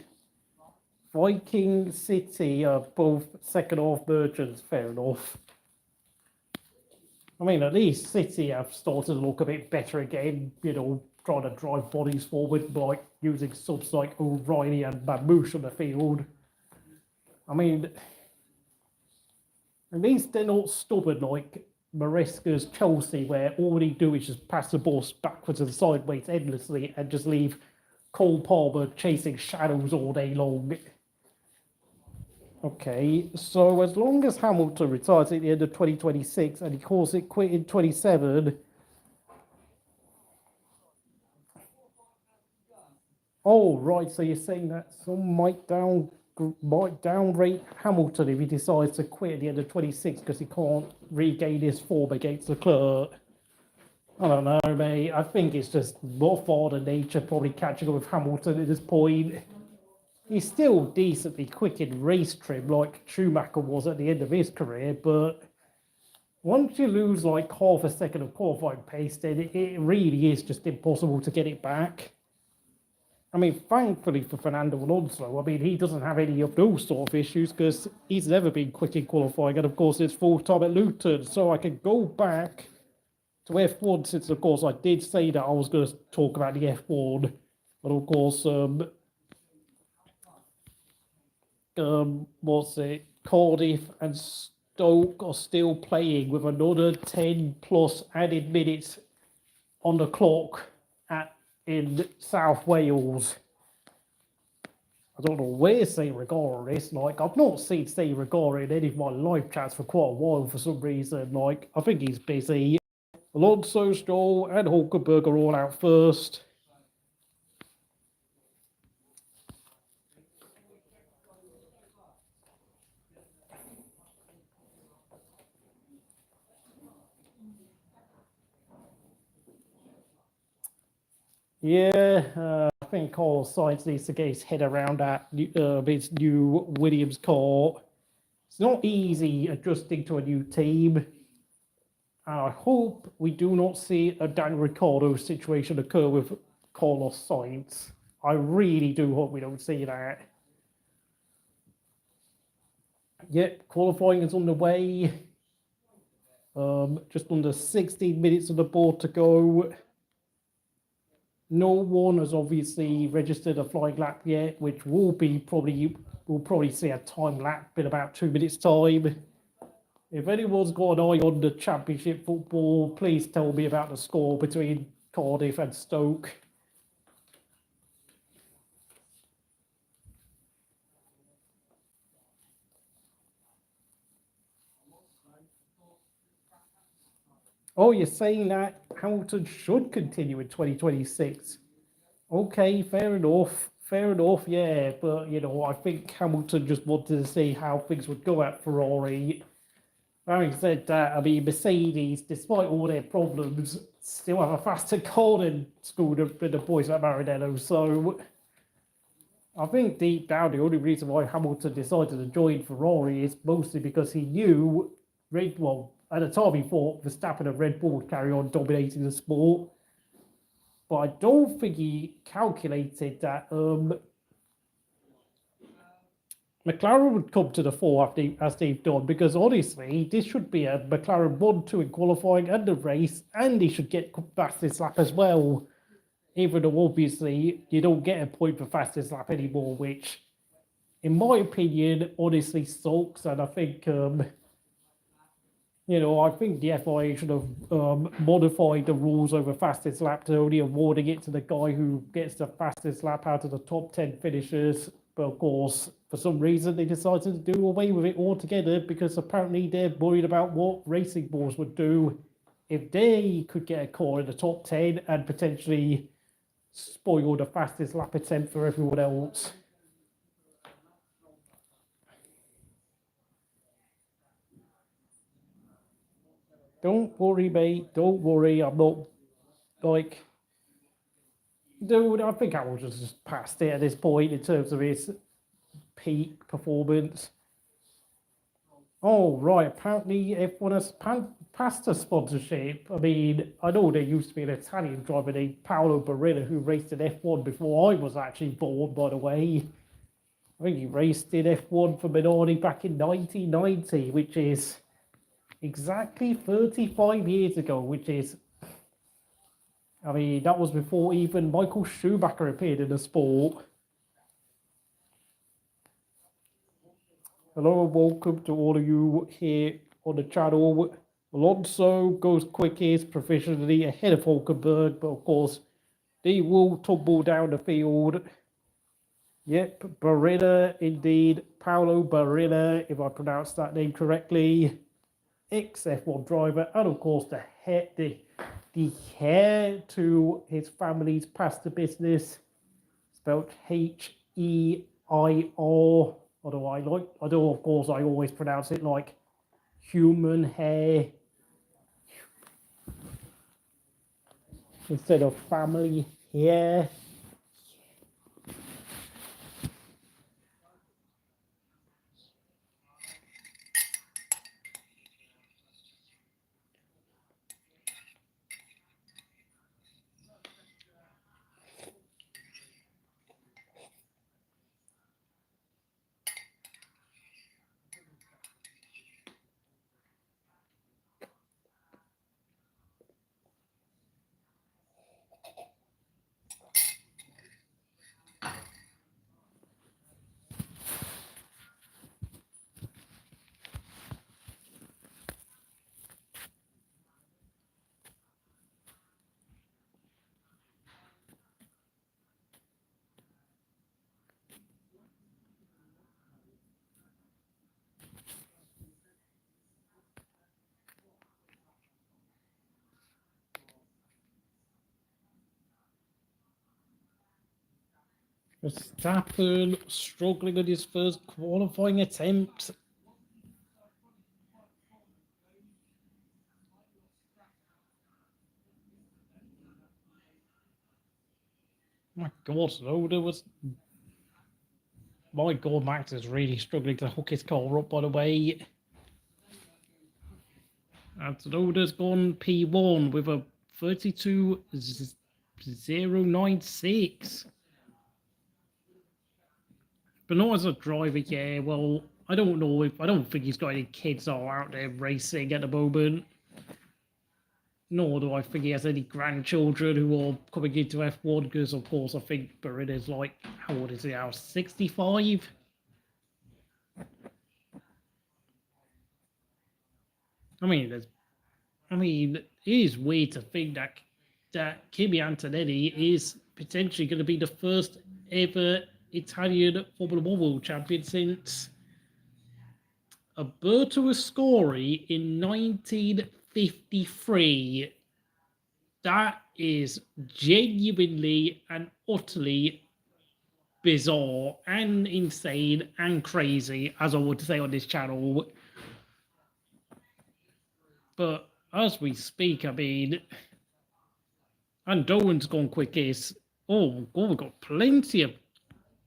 Viking City are both second half merchants, fair enough. I mean, at least City have started to look a bit better again, you know, trying to drive bodies forward, like using subs like O'Reilly and Mamouche on the field. I mean, at least they're not stubborn like Maresca's Chelsea, where all they do is just pass the ball backwards and sideways endlessly and just leave Cole Palmer chasing shadows all day long. Okay, so as long as Hamilton retires at the end of 2026 and he calls it quit in 27. Oh, right, so you're saying that some might downrate Hamilton if he decides to quit at the end of 26 because he can't regain his form against Leclerc. I don't know, mate. I think it's just more father nature probably catching up with Hamilton at this point. He's still decently quick in race trim like Schumacher was at the end of his career, but once you lose like half a second of qualifying pace, then it really is just impossible to get it back. I mean, thankfully for Fernando Alonso, I mean, he doesn't have any of those sort of issues because he's never been quick in qualifying, and of course it's full time at Luton, so I can go back to F1, since of course I did say that I was going to talk about the F1, but of course, what's it? Cardiff and Stoke are still playing with another 10 plus added minutes on the clock in South Wales. I don't know where Say Regara is. Like, I've not seen Say Regara in any of my live chats for quite a while for some reason. Like, I think he's busy. Alonso, Stroll, and Hulkenberg are all out first. Yeah, I think Carlos Sainz needs to get his head around that his new Williams car. It's not easy adjusting to a new team. And I hope we do not see a Daniel Ricciardo situation occur with Carlos Sainz. I really do hope we don't see that. Yep, qualifying is on the way. Just under 16 minutes on the board to go. No one has obviously registered a flying lap yet, which will be we'll probably see a time lap in about 2 minutes' time. If anyone's got an eye on the championship football, please tell me about the score between Cardiff and Stoke. Oh, you're saying that Hamilton should continue in 2026. Okay, fair enough. Fair enough, yeah. But, I think Hamilton just wanted to see how things would go at Ferrari. Having said that, I mean, Mercedes, despite all their problems, still have a faster car than the boys at Maranello. So I think deep down, the only reason why Hamilton decided to join Ferrari is mostly because he knew, at the time he thought Verstappen and Red Bull would carry on dominating the sport. But I don't think he calculated that McLaren would come to the fore as they've done, because honestly, this should be a McLaren 1-2 in qualifying and the race, and he should get fastest lap as well. Even though obviously you don't get a point for fastest lap anymore, which, in my opinion, honestly sucks. And I think, I think the FIA should have modified the rules over fastest lap to only awarding it to the guy who gets the fastest lap out of the top 10 finishers. But of course, for some reason, they decided to do away with it altogether because apparently they're worried about what racing balls would do if they could get a car in the top 10 and potentially spoil the fastest lap attempt for everyone else. Don't worry, mate. Don't worry. I'm not dude, I think Hamilton's just past it at this point in terms of his peak performance. Oh, right. Apparently, F1 has passed a sponsorship. I mean, I know there used to be an Italian driver named Paolo Barilla who raced in F1 before I was actually born, by the way. I think he raced in F1 for Minardi back in 1990, which is exactly 35 years ago, which is, I mean, that was before even Michael Schumacher appeared in the sport. Hello and welcome to all of you here on the channel. Alonso goes quickest proficiently ahead of Hulkenberg, but of course, they will tumble down the field. Yep, Barilla indeed. Paolo Barilla, if I pronounced that name correctly. Ex-F1 driver, and of course the heir to his family's pasta business, spelled H-E-I-R. Although of course I always pronounce it like human hair instead of family hair. Verstappen struggling on his first qualifying attempt. My God, Tsunoda was... My God, Max is really struggling to hook his car up, by the way. And Tsunoda's gone P1 with a 32.096. But not as a driver, yeah. Well, I don't think he's got any kids all out there racing at the moment. Nor do I think he has any grandchildren who are coming into F1, because of course I think Bahrain is like, how old is he now? 65? I mean, it is weird to think that Kimi Antonelli is potentially going to be the first ever Italian Formula 1 World Champion since Alberto Ascari in 1953. That is genuinely and utterly bizarre and insane and crazy, as I would say on this channel. But as we speak, I mean, and Dolan's gone quickest. Oh, God, we've got plenty of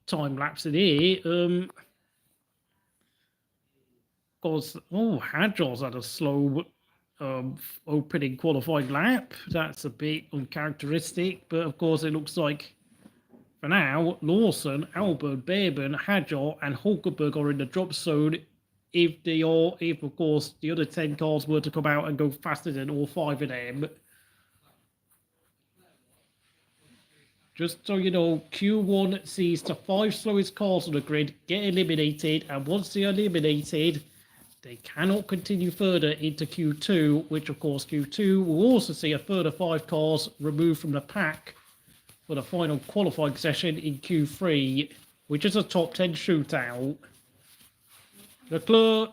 time lapse in here. Because, Hadjar's had a slow opening qualifying lap. That's a bit uncharacteristic, but of course it looks like for now Lawson, Albon, Behrman, Hadjar and Hulkenberg are in the drop zone. If of course the other 10 cars were to come out and go faster than all 5 of them. Just so you know, Q1 sees the 5 slowest cars on the grid get eliminated, and once they are eliminated, they cannot continue further into Q2, which of course Q2 will also see a further 5 cars removed from the pack for the final qualifying session in Q3, which is a top 10 shootout. Leclerc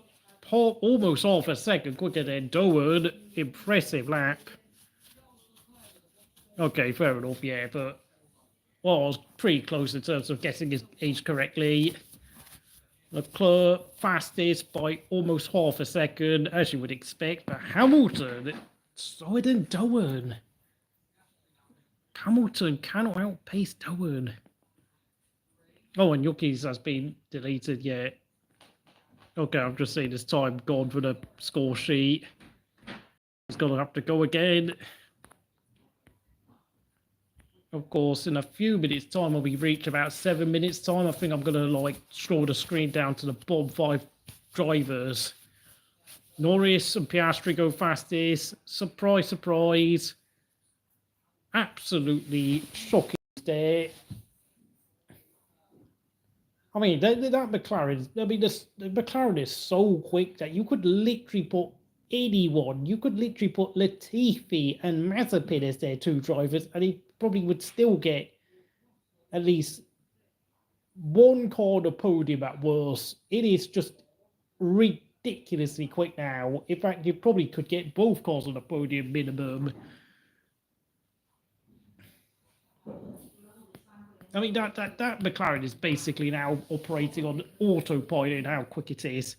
almost half a second quicker than Dolan. Impressive lap. Okay, fair enough, yeah, but well, I was pretty close in terms of guessing his age correctly. Leclerc fastest by almost half a second, as you would expect, but Hamilton slower than Dolan. Hamilton cannot outpace Dolan. Oh, and Yuki's has been deleted yet. Okay, I'm just seeing this time gone for the score sheet. He's going to have to go again. Of course, in a few minutes' time, when we reach about 7 minutes' time, I think I'm going to scroll the screen down to the bottom 5 drivers. Norris and Piastri go fastest. Surprise, surprise. Absolutely shocking there. I mean, that McLaren, the McLaren is so quick that you could literally put anyone. You could literally put Latifi and Mazepin as their 2 drivers, and he probably would still get at least 1 car on the podium at worst. It is just ridiculously quick now. In fact, you probably could get both cars on the podium minimum. I mean, that McLaren is basically now operating on autopilot in how quick it is.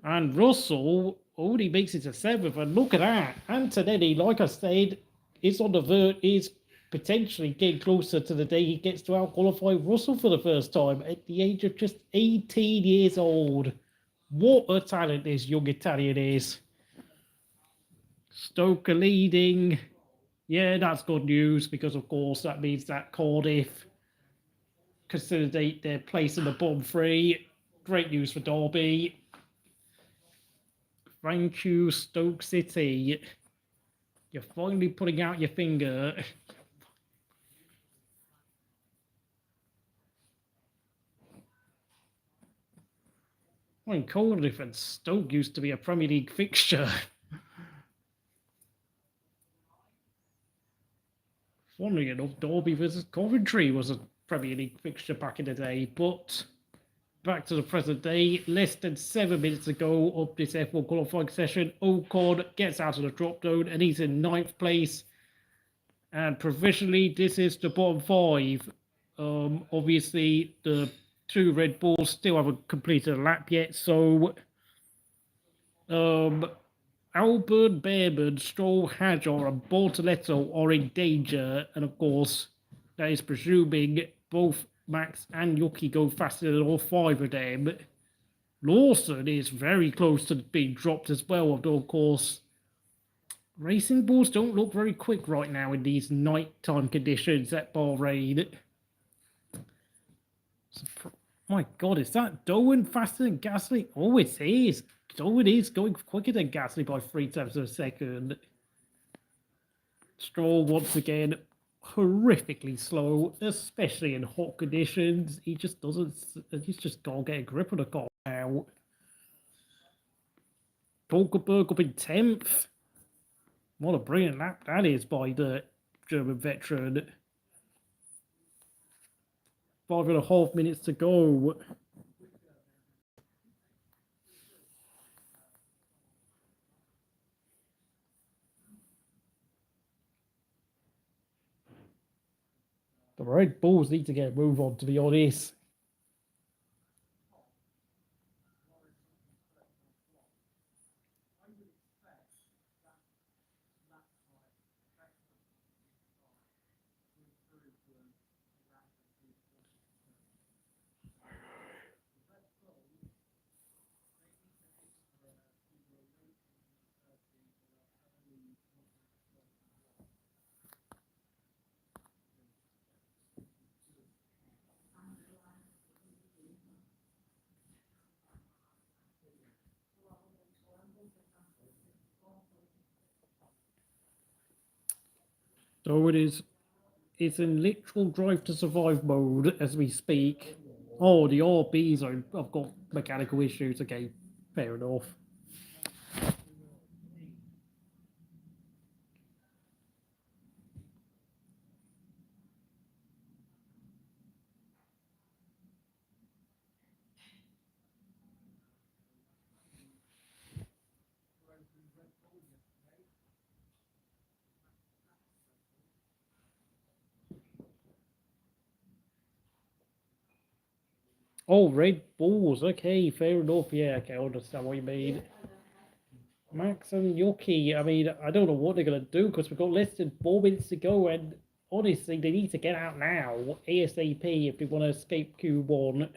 And Russell only makes it to 7th, and look at that. Antonelli, like I said, is on the verge, is potentially getting closer to the day he gets to out-qualify Russell for the first time at the age of just 18 years old. What a talent this young Italian is. Stoker leading. Yeah, that's good news, because of course that means that Cardiff consolidate their place in the bottom 3. Great news for Derby. Thank you, Stoke City. You're finally putting out your finger. I mean, Cardiff and Stoke used to be a Premier League fixture. Funnily enough, Derby versus Coventry was a Premier League fixture back in the day, but back to the present day, less than 7 minutes ago of this F1 qualifying session, Ocon gets out of the drop zone and he's in 9th place. And provisionally, this is the bottom 5. Obviously, the two Red Bulls still haven't completed a lap yet, so Albon, Behrman, Stroll, Hadjar, and Bortoletto are in danger, and of course, that is presuming both Max and Yuki go faster than all five of them. Lawson is very close to being dropped as well, although of course, racing bulls don't look very quick right now in these nighttime conditions at Bahrain. My God, is that Zhou faster than Gasly? Oh, it is. Zhou is going quicker than Gasly by 3 tenths of a second. Stroll, once again, horrifically slow, especially in hot conditions. He just doesn't, he's just can't get a grip on the car now. Hulkenberg up in 10th. What a brilliant lap that is by the German veteran. 5.5 minutes to go. The Red Bulls need to get a move on, to be honest. So it is. It's in literal drive to survive mode as we speak. Oh, the RBs have got mechanical issues. Okay, fair enough. Oh, Red Bulls. Okay, fair enough. Yeah, okay, I understand what you mean. Max and Yuki, I mean, I don't know what they're going to do because we've got less than 4 minutes to go. And honestly, they need to get out now, ASAP, if they want to escape Q1.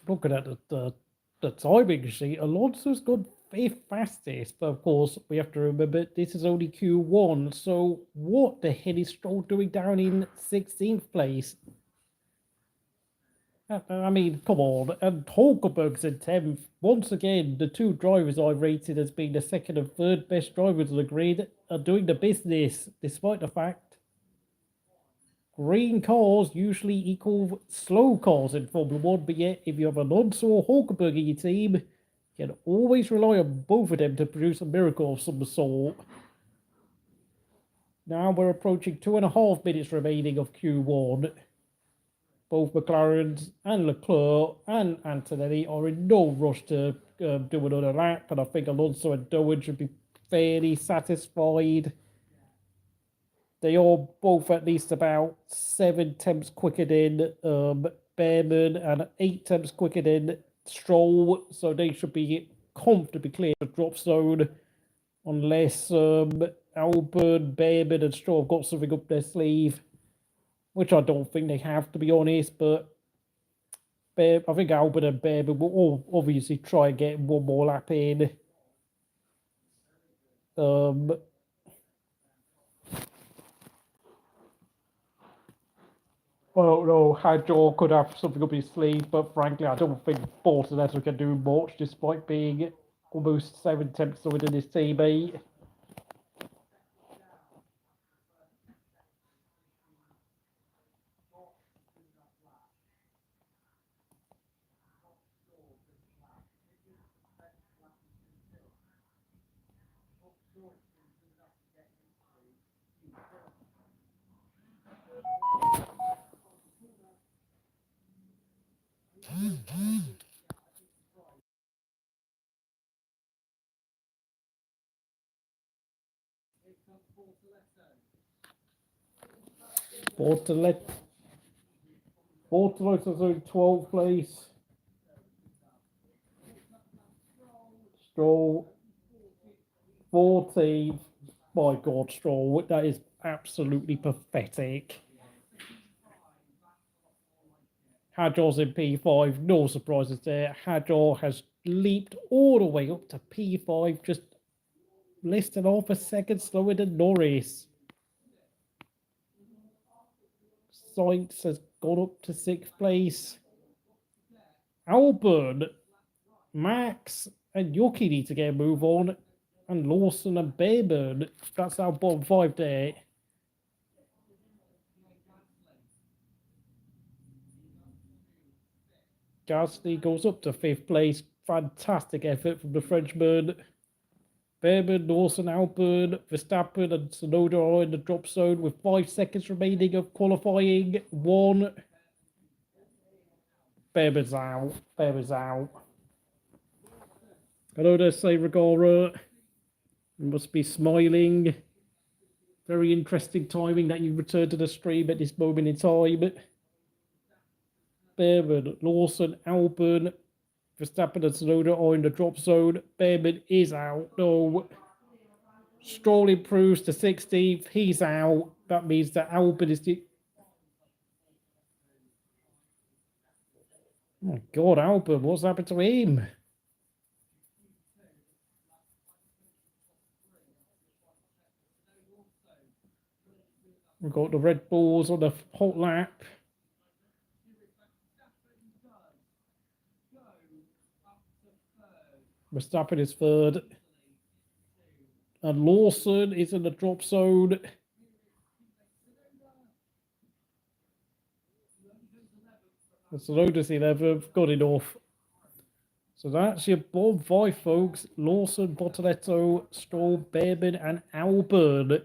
Looking at the timing sheet, Alonso's gone fifth fastest, but of course we have to remember this is only Q1. So what the hell is Stroll doing down in 16th place? I mean, come on. And Hulkenberg's in 10th. Once again, the two drivers I rated as being the second and third best drivers of the grid are doing the business, despite the fact green cars usually equal slow cars in Formula 1, but yet if you have Alonso or Hulkenberg in your team, you can always rely on both of them to produce a miracle of some sort. Now we're approaching 2.5 minutes remaining of Q1. Both McLaren's and Leclerc and Antonelli are in no rush to do another lap, and I think Alonso and Dowen should be fairly satisfied. They are both at least about 7 tenths quicker than Behrman and 8 tenths quicker than Stroll, so they should be comfortably clear of the drop zone, unless Albon, Behrman, and Stroll have got something up their sleeve, which I don't think they have, to be honest. But I think Albon and Behrman will all obviously try and get one more lap in. I don't know, Hadjar could have something up his sleeve, but frankly, I don't think Bortoletto can do much, despite being almost 7 tenths slower than his teammate. Bortoletta's in 12th place. Stroll 14th. My God, Stroll, that is absolutely pathetic. Hadjar's in P5, no surprises there. Hadjar has leaped all the way up to P5, just less than half a second slower than Norris. Sainz has gone up to 6th place. Albon, Max, and Yuki need to get a move on. And Lawson and Behrman, that's our bottom 5 there. Gasly goes up to 5th place. Fantastic effort from the Frenchman. Behrman, Lawson, Albon, Verstappen, and Tsunoda are in the drop zone with 5 seconds remaining of qualifying. 1. Behrman's out. Behrman's out. Hello there, Sargeant. You must be smiling. Very interesting timing that you returned to the stream at this moment in time. Behrman, Lawson, Albon, Verstappen and Tsunoda are in the drop zone. Behrman is out. No. Stroll improves to 16th. He's out. That means that Albon is the... Oh my God, Albon, what's happened to him? We've got the Red Bulls on the hot lap. Verstappen is 3rd. And Lawson is in the drop zone. Tsunoda's 11th. Got enough. So that's your bottom 5, folks. Lawson, Bortoletto, Stroll, Behrman, and Albon.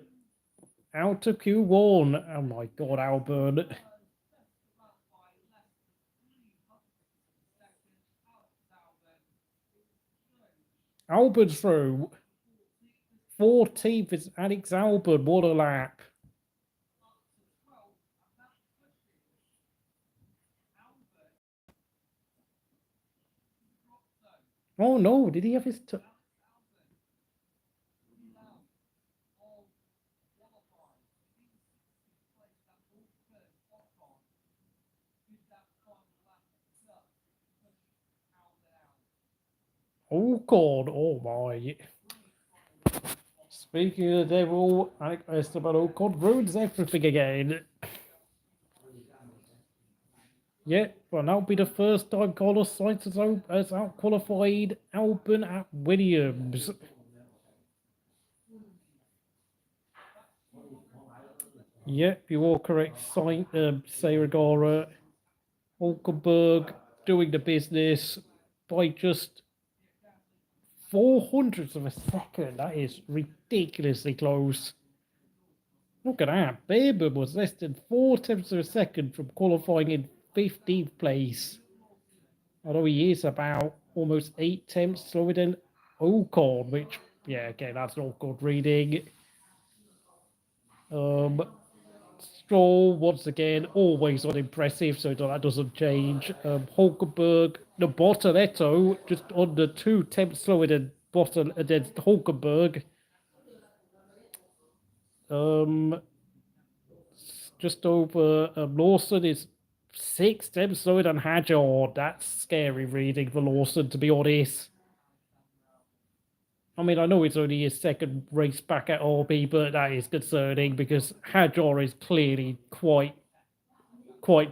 Out to Q1. Oh my God, Albon. Albon's through. 14th is Alex Albon. What a lap. Oh no, did he have his... Oh God, oh my. Speaking of the devil, Esteban Ocon ruins everything again. Yeah, well, that'll be the first time Carlos Sainz has out-qualified Albon at Williams. Yep, you are correct, Sargeant. Hulkenberg doing the business by just 0.04 of a second. That is ridiculously close. Look at that. Behrman was less than 0.4 of a second from qualifying in 15th place. Although he is about almost 0.8 slower than Ocon, which, yeah, again, that's not good reading. Stroll, once again, always unimpressive, so that doesn't change. Hulkenberg, the Bortoletto, just under 0.2 slower than Hulkenberg. Just over Lawson is 0.6 slower than Hadjar. That's scary reading for Lawson, to be honest. I mean, I know it's only his second race back at RB, but that is concerning because Hadjar is clearly quite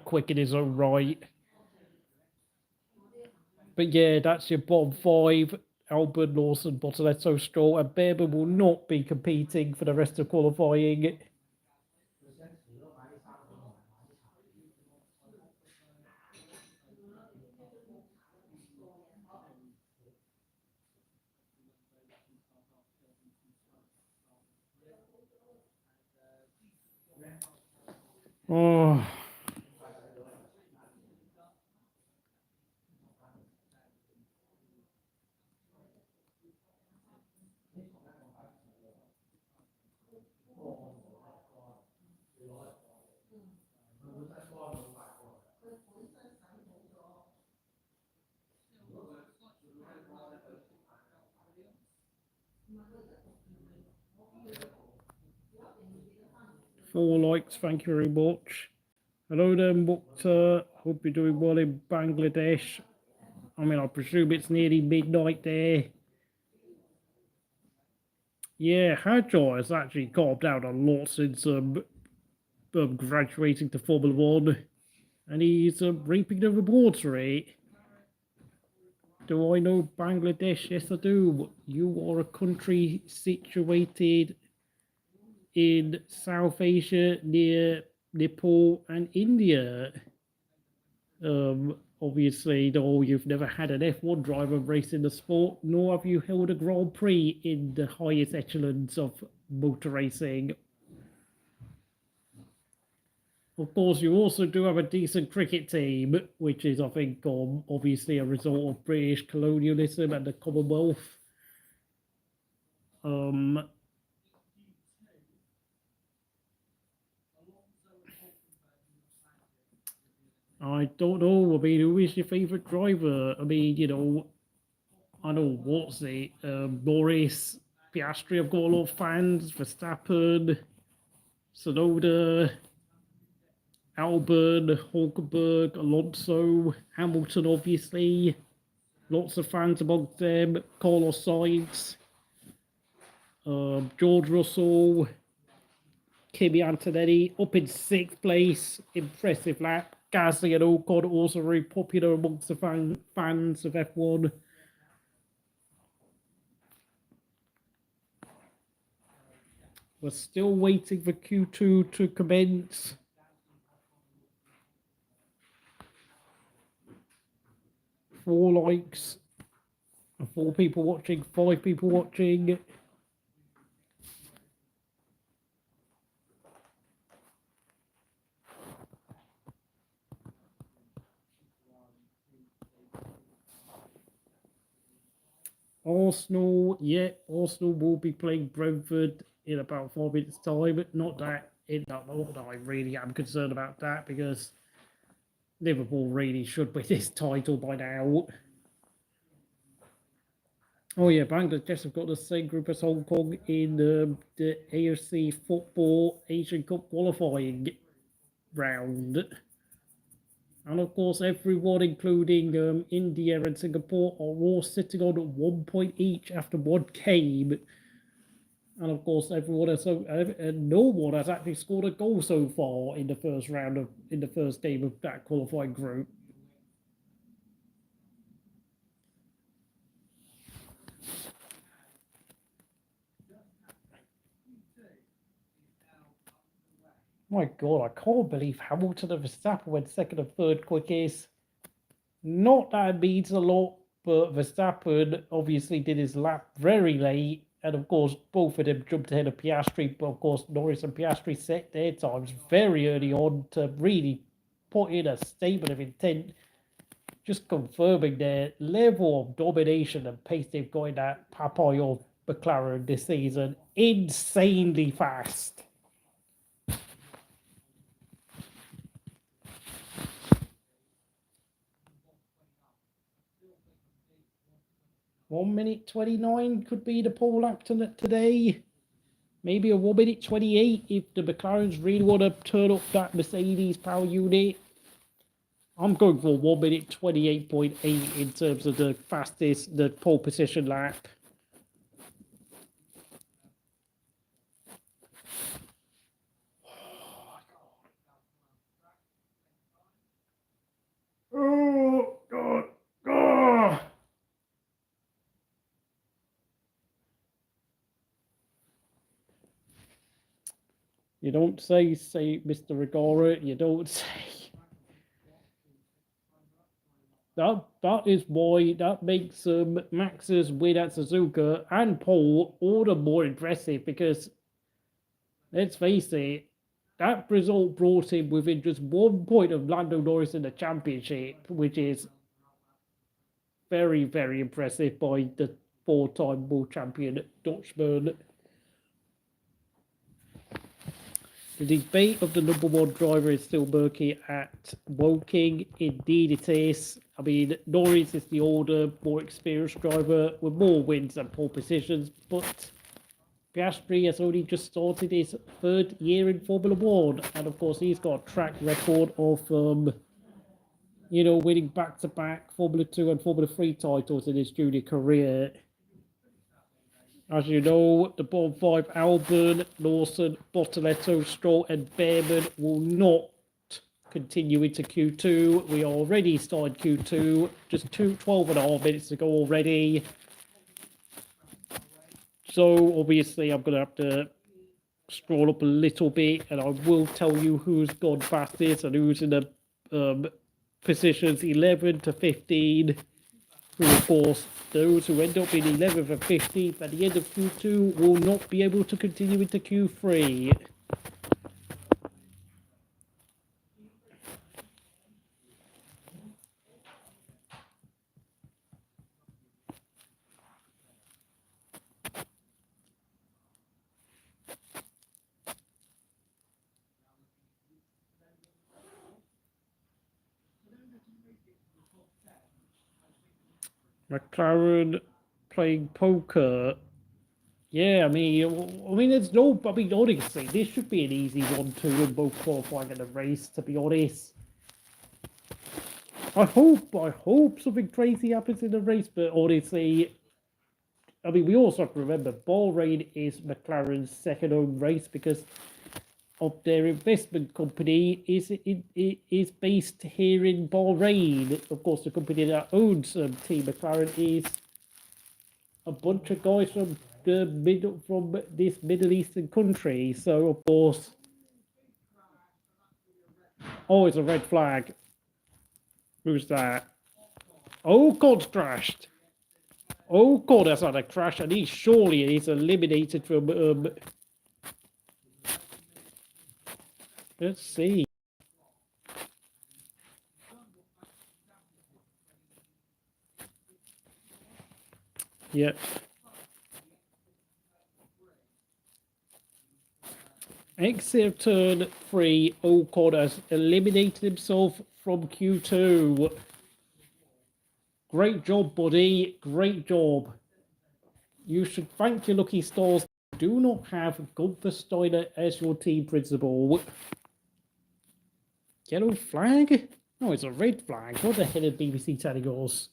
quick in his own right. But yeah, that's your bottom 5. Albon, Lawson, Bortoletto, Stroll, and Behrman will not be competing for the rest of qualifying. Oh. Four likes, thank you very much. Hello then, Mukta. Hope you're doing well in Bangladesh. I mean, I presume it's nearly midnight there. Yeah, Hadjar has actually calmed down a lot since graduating to Formula One, and he's reaping the rewards for it. Do I know Bangladesh? Yes, I do. You are a country situated in South Asia near Nepal and India. Obviously, though, you've never had an F1 driver race in the sport, nor have you held a Grand Prix in the highest echelons of motor racing. Of course, you also do have a decent cricket team, which is, I think, obviously a result of British colonialism and the Commonwealth. I don't know. I mean, who is your favourite driver? I mean, you know, I know what's it, Norris, Piastri. I've got a lot of fans. Verstappen, Tsunoda, Albon, Hulkenberg, Alonso, Hamilton, obviously. Lots of fans amongst them. Carlos Sainz, George Russell, Kimi Antonelli up in 6th place. Impressive lap. Gasly and Ocon also very popular amongst the fans of F1. We're still waiting for Q2 to commence. Four likes, 4 people watching, 5 people watching. Arsenal, yeah, Arsenal will be playing Brentford in about 4 minutes' time. Not that I really am concerned about that, because Liverpool really should win this title by now. Oh yeah, Bangladesh have got the same group as Hong Kong in the AFC Football Asian Cup qualifying round. And of course, everyone, including India and Singapore, are all sitting on 1 point each after one game. And of course, no one has actually scored a goal so far in the first game of that qualifying group. My God, I can't believe Hamilton and Verstappen went second and third quickest. Not that it means a lot, but Verstappen obviously did his lap very late. And of course, both of them jumped ahead of Piastri. But of course, Norris and Piastri set their times very early on to really put in a statement of intent, just confirming their level of domination and pace they've got in that Popeye of McLaren this season. Insanely fast. One minute 29 could be the pole lap today. Maybe a 1 minute 28 if the McLarens really want to turn up that Mercedes power unit. I'm going for 1 minute 28.8 in terms of the fastest, the pole position lap. Oh, God. Oh. You don't say, Mr. Rigora, you don't say. That is why that makes Max's win at Suzuka and pole all the more impressive, because let's face it, that result brought him within just 1 point of Lando Norris in the championship, which is very, very impressive by the 4-time world champion Dutchman. The debate of the number 1 driver is still murky at Woking. Indeed it is. I mean, Norris is the older, more experienced driver with more wins and pole positions, but Piastri has only just started his 3rd year in Formula 1, and of course he's got a track record of, winning back-to-back Formula 2 and Formula 3 titles in his junior career. As you know, the bottom 5, Albon, Lawson, Bottas, Stroll and Behrman will not continue into Q2. We already started Q2, just 12.5 minutes ago already. So obviously I'm going to have to scroll up a little bit, and I will tell you who's gone fastest and who's in the positions 11 to 15. Who, of course, those who end up in 11th and 15th at the end of Q2 will not be able to continue into Q3. McLaren playing poker. Yeah, I mean, there's no. I mean, honestly, this should be an easy 1-2 in both qualifying and the race. To be honest, I hope something crazy happens in the race. But honestly, I mean, we also have to remember Bahrain is McLaren's second home race because of their investment company is based here in Bahrain. Of course, the company that owns Team McLaren is a bunch of guys from this Middle Eastern country. So of course, oh, it's a red flag. Who's that? Ocon's crashed. Ocon has had a crash, and he surely is eliminated from. Let's see. Yep. Exit of turn 3, Ocon has eliminated himself from Q2. Great job, buddy. Great job. You should thank your lucky stars. Do not have Gunther Steiner as your team principal. Yellow flag? No, it's a red flag. What the hell is BBC telling us?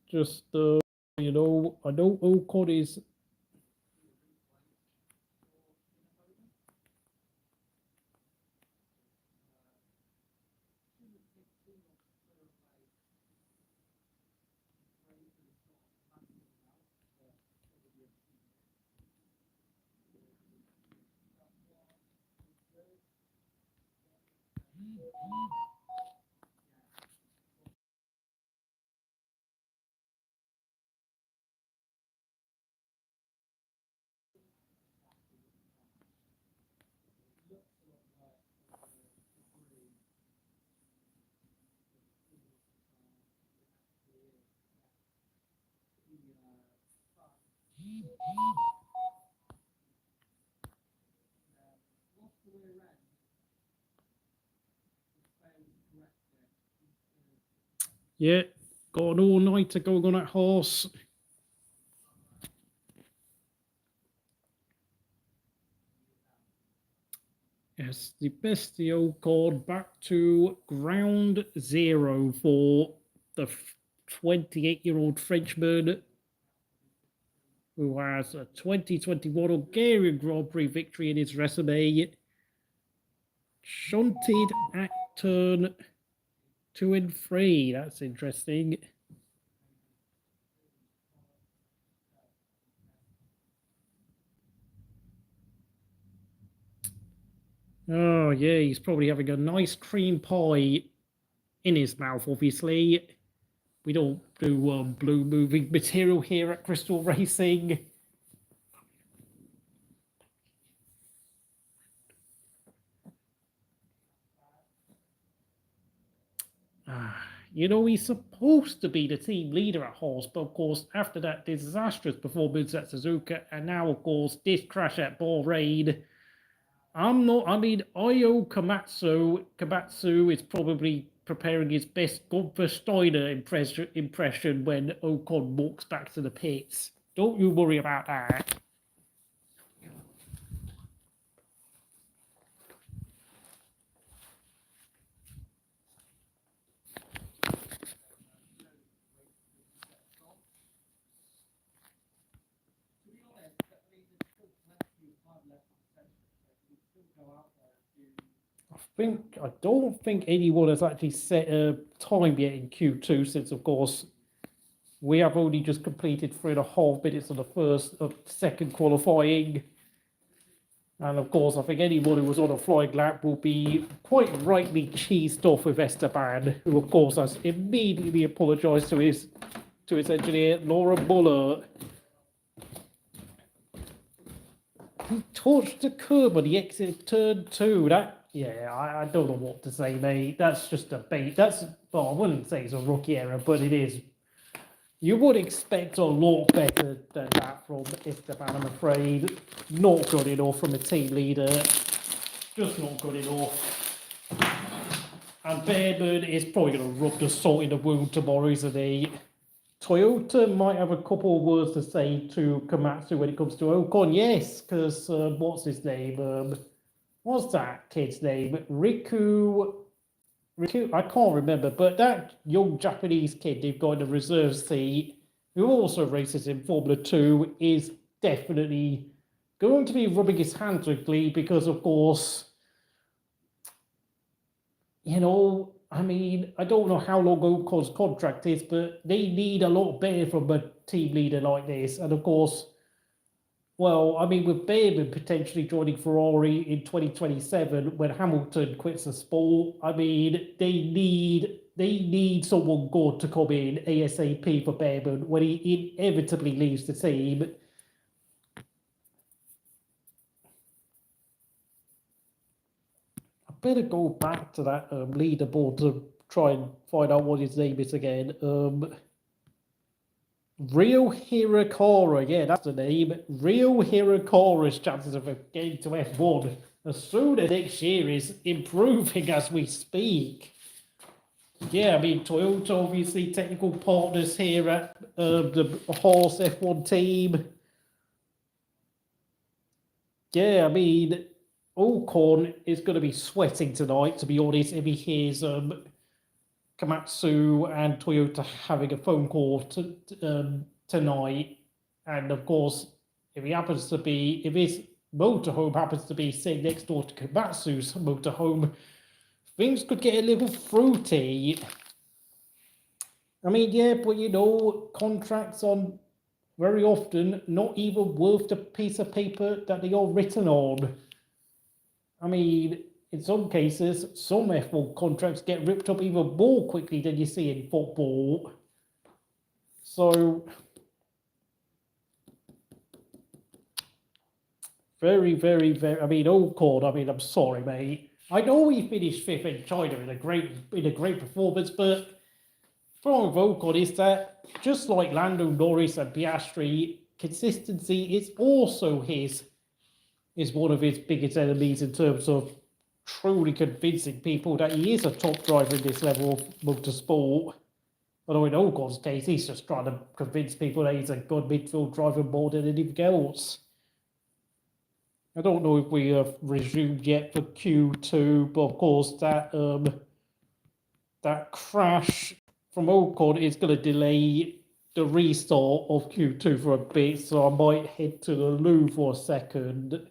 Just, I know Ocon is. Yeah, got an all-nighter going on at Haas. Yes, the Bestie Ocon back to ground zero for the 28-year-old Frenchman who has a 2021 Hungarian Grand Prix victory in his resume. Shunted at turn 2 and 3. That's interesting. Oh, yeah, he's probably having a nice cream pie in his mouth, obviously. We don't do blue moving material here at Crystal Racing. You know, he's supposed to be the team leader at Haas, but of course, after that disastrous performance at Suzuka, and now, of course, this crash at Bahrain, Io Komatsu is probably preparing his best Gunther Steiner impression when Ocon walks back to the pits. Don't you worry about that. I don't think anyone has actually set a time yet in Q2, since of course we have only just completed 3.5 minutes of the second qualifying. And of course, I think anyone who was on a flying lap will be quite rightly cheesed off with Esteban, who of course has immediately apologised to his engineer, Laura Muller. He torched the curb on the exit of turn 2. I don't know what to say, mate. That's just a bait. I wouldn't say it's a rookie error, but it is. You would expect a lot better than that from Esteban, I'm afraid. Not good enough from a team leader. Just not good enough. And Behrman is probably going to rub the salt in the wound tomorrow, isn't he? Toyota might have a couple of words to say to Komatsu when it comes to Ocon, yes, because what's his name? What's that kid's name? Riku, I can't remember, but that young Japanese kid they've got in the reserve seat, who also races in Formula 2, is definitely going to be rubbing his hands with glee because, of course, you know, I mean, I don't know how long Ocon's contract is, but they need a lot better from a team leader like this. And of course, well, I mean, with Behrman potentially joining Ferrari in 2027 when Hamilton quits the sport, I mean, they need someone good to come in ASAP for Behrman when he inevitably leaves the team. I better go back to that leaderboard to try and find out what his name is again. Rio Hirakawa, yeah, that's the name. Rio Hirakara's chances of getting to F1 as soon as next year is improving as we speak. Yeah, I mean, Toyota obviously technical partners here at the Haas F1 team. Yeah, I mean, Ocon is going to be sweating tonight, to be honest, if he hears Komatsu and Toyota having a phone call tonight. And of course, if his motorhome happens to be sitting next door to Komatsu's motorhome, things could get a little fruity. I mean, yeah, but you know, contracts on very often not even worth the piece of paper that they are written on. I mean, in some cases, some F1 contracts get ripped up even more quickly than you see in football. So, very, very, very. I mean, Ocon. I mean, I'm sorry, mate. I know he finished 5th in China in a great performance, but the problem with Ocon is that just like Lando Norris and Piastri, consistency is also is one of his biggest enemies in terms of truly convincing people that he is a top driver in this level of motorsport. Although in Ocon's case, he's just trying to convince people that he's a good midfield driver more than anything else. I don't know if we have resumed yet for Q2, but of course that crash from Ocon is going to delay the restart of Q2 for a bit, so I might head to the loo for a second.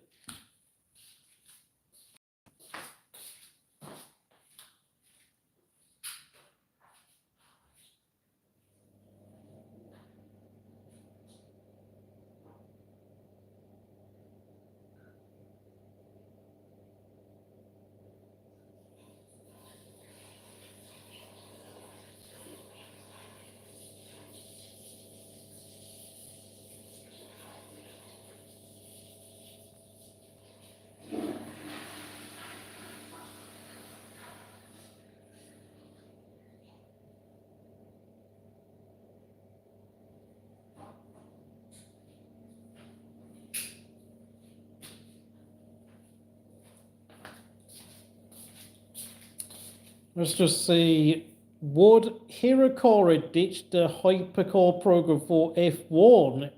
Let's just see. Would Hirokara ditch the hypercar program for F1?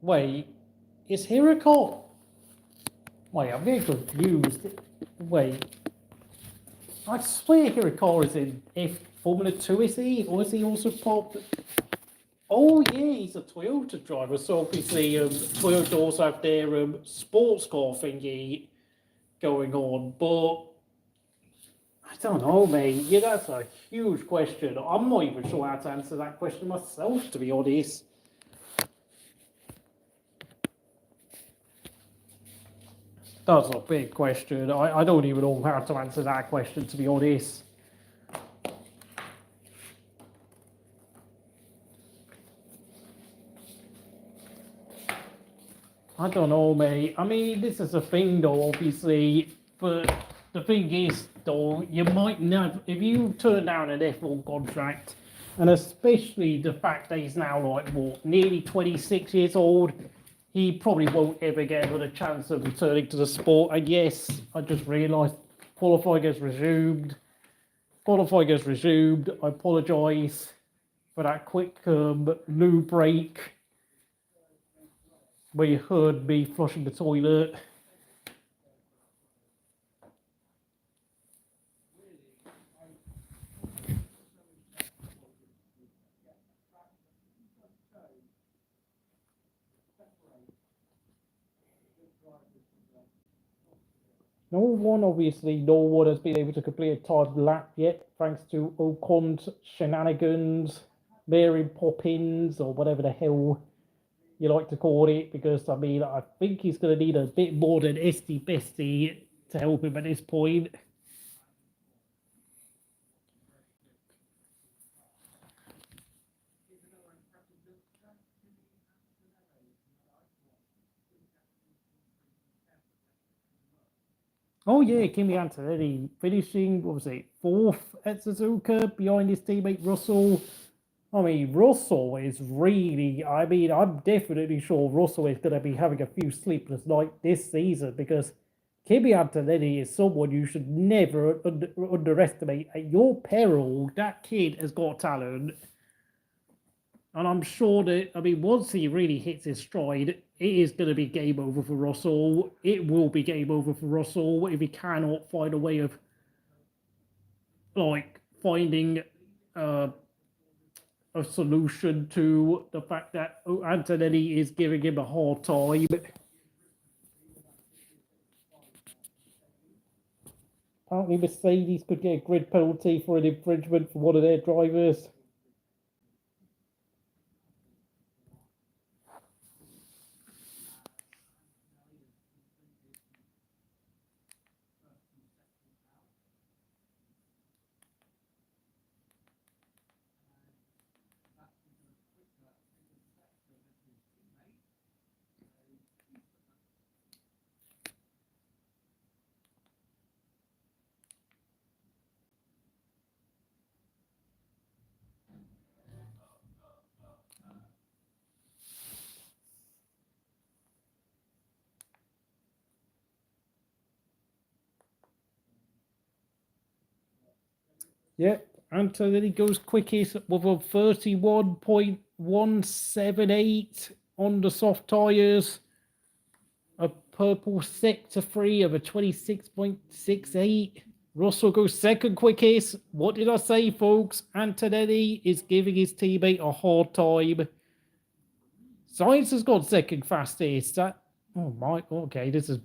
Wait, is Hirokara? Wait, I'm getting confused. Wait, I swear Hirokara is in Formula 2, is he? Or is he also part? Oh, yeah, he's a Toyota driver. So obviously, Toyota also have their sports car thingy going on. But I don't know, mate. Yeah, that's a huge question. I'm not even sure how to answer that question myself, to be honest. That's a big question. I don't even know how to answer that question, to be honest. I don't know, mate. I mean, this is a thing, though, obviously. But the thing is, though, you might not, if you turn down an F1 contract, and especially the fact that he's now, like, what, nearly 26 years old, he probably won't ever get another chance of returning to the sport. And yes, I just realised qualifying has resumed. Qualifying has resumed. I apologise for that quick loo break where you heard me flushing the toilet. No one has been able to complete a timed lap yet, thanks to Ocon's shenanigans, Mary Poppins, or whatever the hell you like to call it, because I mean, I think he's going to need a bit more than Esty Bestie to help him at this point. Oh yeah, Kimi Antonelli finishing, what was it, fourth at Suzuka behind his teammate Russell. I mean, Russell is really, I mean, I'm definitely sure Russell is going to be having a few sleepless nights this season, because Kimi Antonelli is someone you should never underestimate. At your peril, that kid has got talent. And I'm sure that, I mean, once he really hits his stride, it is going to be game over for Russell. It will be game over for Russell if he cannot find a way of, like, finding a solution to the fact that Antonelli is giving him a hard time. Apparently, Mercedes could get a grid penalty for an infringement from one of their drivers. Yeah, Antonelli goes quickest with a 31.178 on the soft tyres. A purple sector 3 of a 26.68. Russell goes second quickest. What did I say, folks? Antonelli is giving his teammate a hard time. Sainz has got second fastest. Oh my, okay, this is...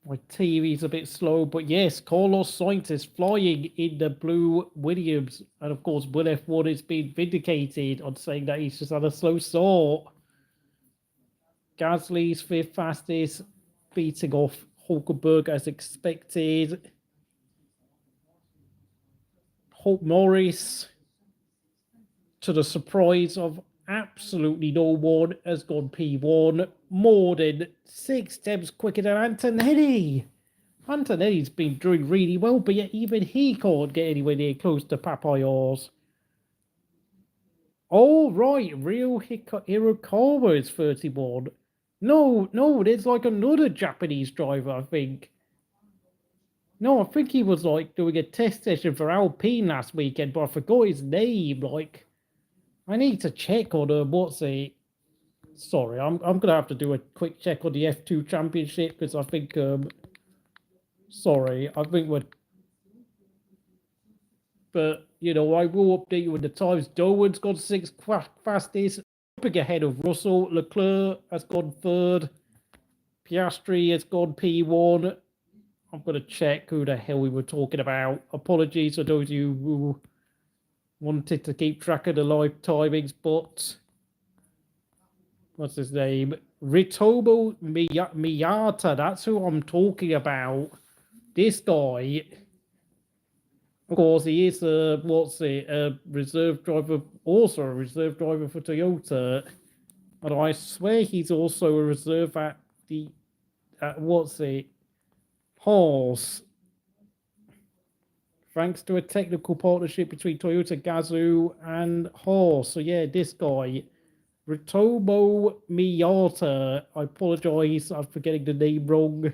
My TV's a bit slow, but yes, Carlos Sainz is flying in the blue Williams. And of course, Will F1 has been vindicated on saying that he's just had a slow start. Gasly's fifth fastest, beating off Hulkenberg as expected. Norris, to the surprise of absolutely no one, has gone P1, more than 6 steps quicker than Antonelli. Antonelli's been doing really well, but yet even he can't get anywhere near close to Papayars. Oh, right. Real Hirakawa is 31. No, there's like another Japanese driver, I think. No, I think he was like doing a test session for Alpine last weekend, but I forgot his name. Like, I need to check on what's it? Sorry, I'm gonna have to do a quick check on the F2 Championship because I think sorry, I think we're. But you know, I will update you with the times. Dolan's got 6th fastest, jumping ahead of Russell. Leclerc has gone 3rd. Piastri has gone P1. I'm gonna check who the hell we were talking about. Apologies for those of you who wanted to keep track of the live timings, but what's his name? Ritomo Miyata. That's who I'm talking about. This guy. Of course, he is a reserve driver, also a reserve driver for Toyota. And I swear he's also a reserve at the, Haas. Thanks to a technical partnership between Toyota Gazoo and Haas. So yeah, this guy, Ritomo Miyata. I apologize, I'm forgetting the name wrong.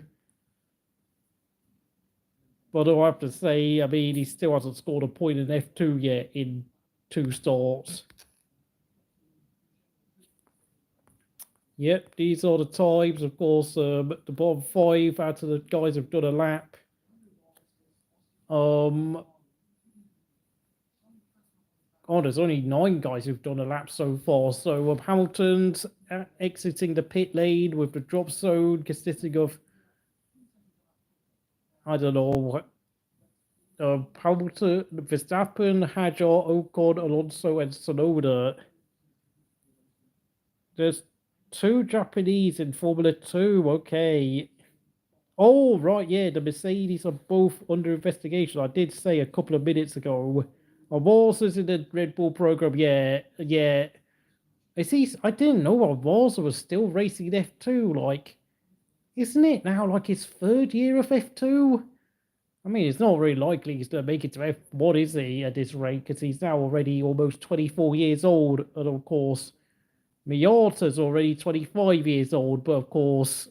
But I have to say, I mean, he still hasn't scored a point in F2 yet in 2 starts. Yep, these are the times. Of course, the bottom 5 out of the guys have done a lap. Oh, there's only 9 guys who've done a lap so far. So Hamilton's exiting the pit lane with the drop zone consisting of, I don't know, Hamilton, Verstappen, Hajar, Ocon, Alonso, and Tsunoda. There's 2 Japanese in Formula 2. Okay. Oh, right, yeah, the Mercedes are both under investigation. I did say a couple of minutes ago. Alonso's in the Red Bull program. Yeah. I didn't know Alonso was still racing in F2. Like, isn't it now like his 3rd year of F2? I mean, it's not really likely he's going to make it to F1, is he, at this rate? Because he's now already almost 24 years old. And of course, Miyata's already 25 years old. But of course,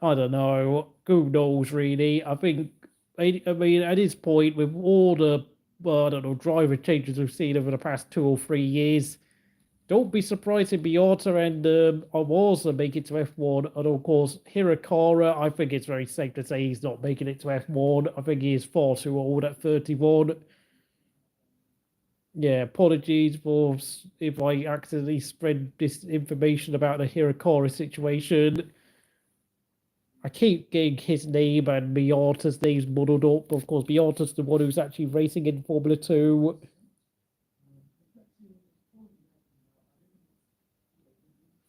I don't know. Who knows, really? I think, I mean, at this point, with all the, I don't know, driver changes we've seen over the past 2 or 3 years, don't be surprised if Miyata and Alonso make it to F1. And of course, Hirakawa, I think it's very safe to say he's not making it to F1. I think he is far too old at 31. Yeah, apologies for if I accidentally spread this information about the Hirakawa situation. I keep getting his name and Miyata's names muddled up. Of course, Miyata's the one who's actually racing in Formula 2.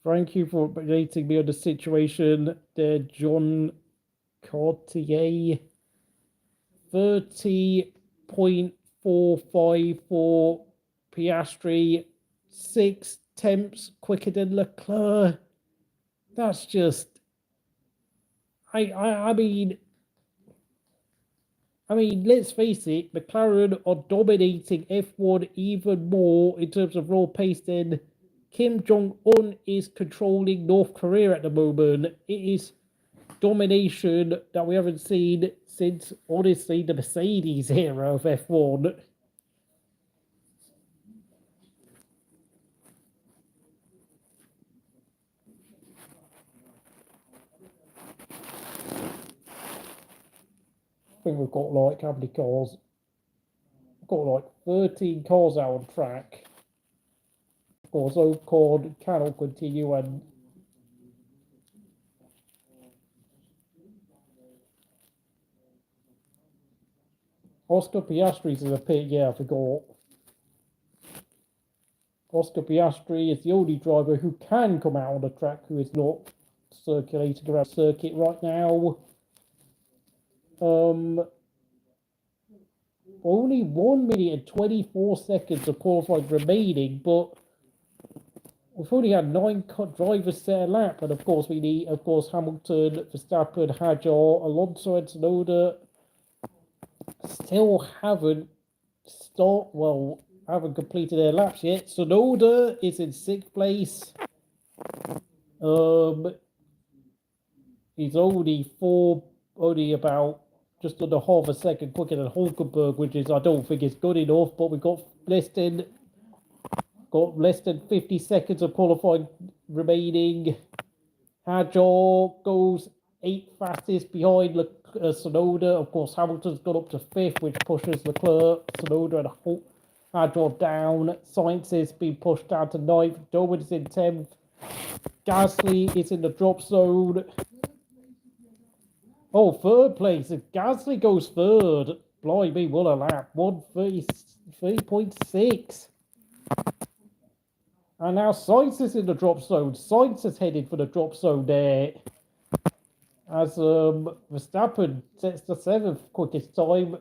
Thank you for updating me on the situation there, John Cartier. 30.454 Piastri, 6 tenths quicker than Leclerc. That's just, I mean, let's face it, McLaren are dominating F1 even more in terms of raw pace than Kim Jong-un is controlling North Korea at the moment. It is domination that we haven't seen since, honestly, the Mercedes era of F1. I think we've got like, how many cars? We've got like 13 cars out on track. Of course, Ocon cannot continue, and Oscar Piastri's in the pit. Yeah, I forgot. Oscar Piastri is the only driver who can come out on the track who is not circulating around the circuit right now. Only 1 minute and 24 seconds of qualifying remaining, but we've only had 9 drivers set a lap, and of course we need, of course, Hamilton, Verstappen, Hajar, Alonso, and Tsunoda still haven't started. Well, haven't completed their laps yet. Tsunoda is in 6th place. He's only about just under half a second quicker than Hulkenberg, which is, I don't think is good enough, but we've got less than 50 seconds of qualifying remaining. Zhou goes 8th fastest behind Tsunoda. Of course, Hamilton's got up to 5th, which pushes Leclerc, Tsunoda, and Zhou down. Sainz has been pushed down to 9th. Dolan is in 10th. Gasly is in the drop zone. Oh, 3rd place. If Gasly goes 3rd, blimey, what a lap. 1:33.6. And now Sainz is in the drop zone. Sainz is headed for the drop zone there. As Verstappen sets the 7th quickest time.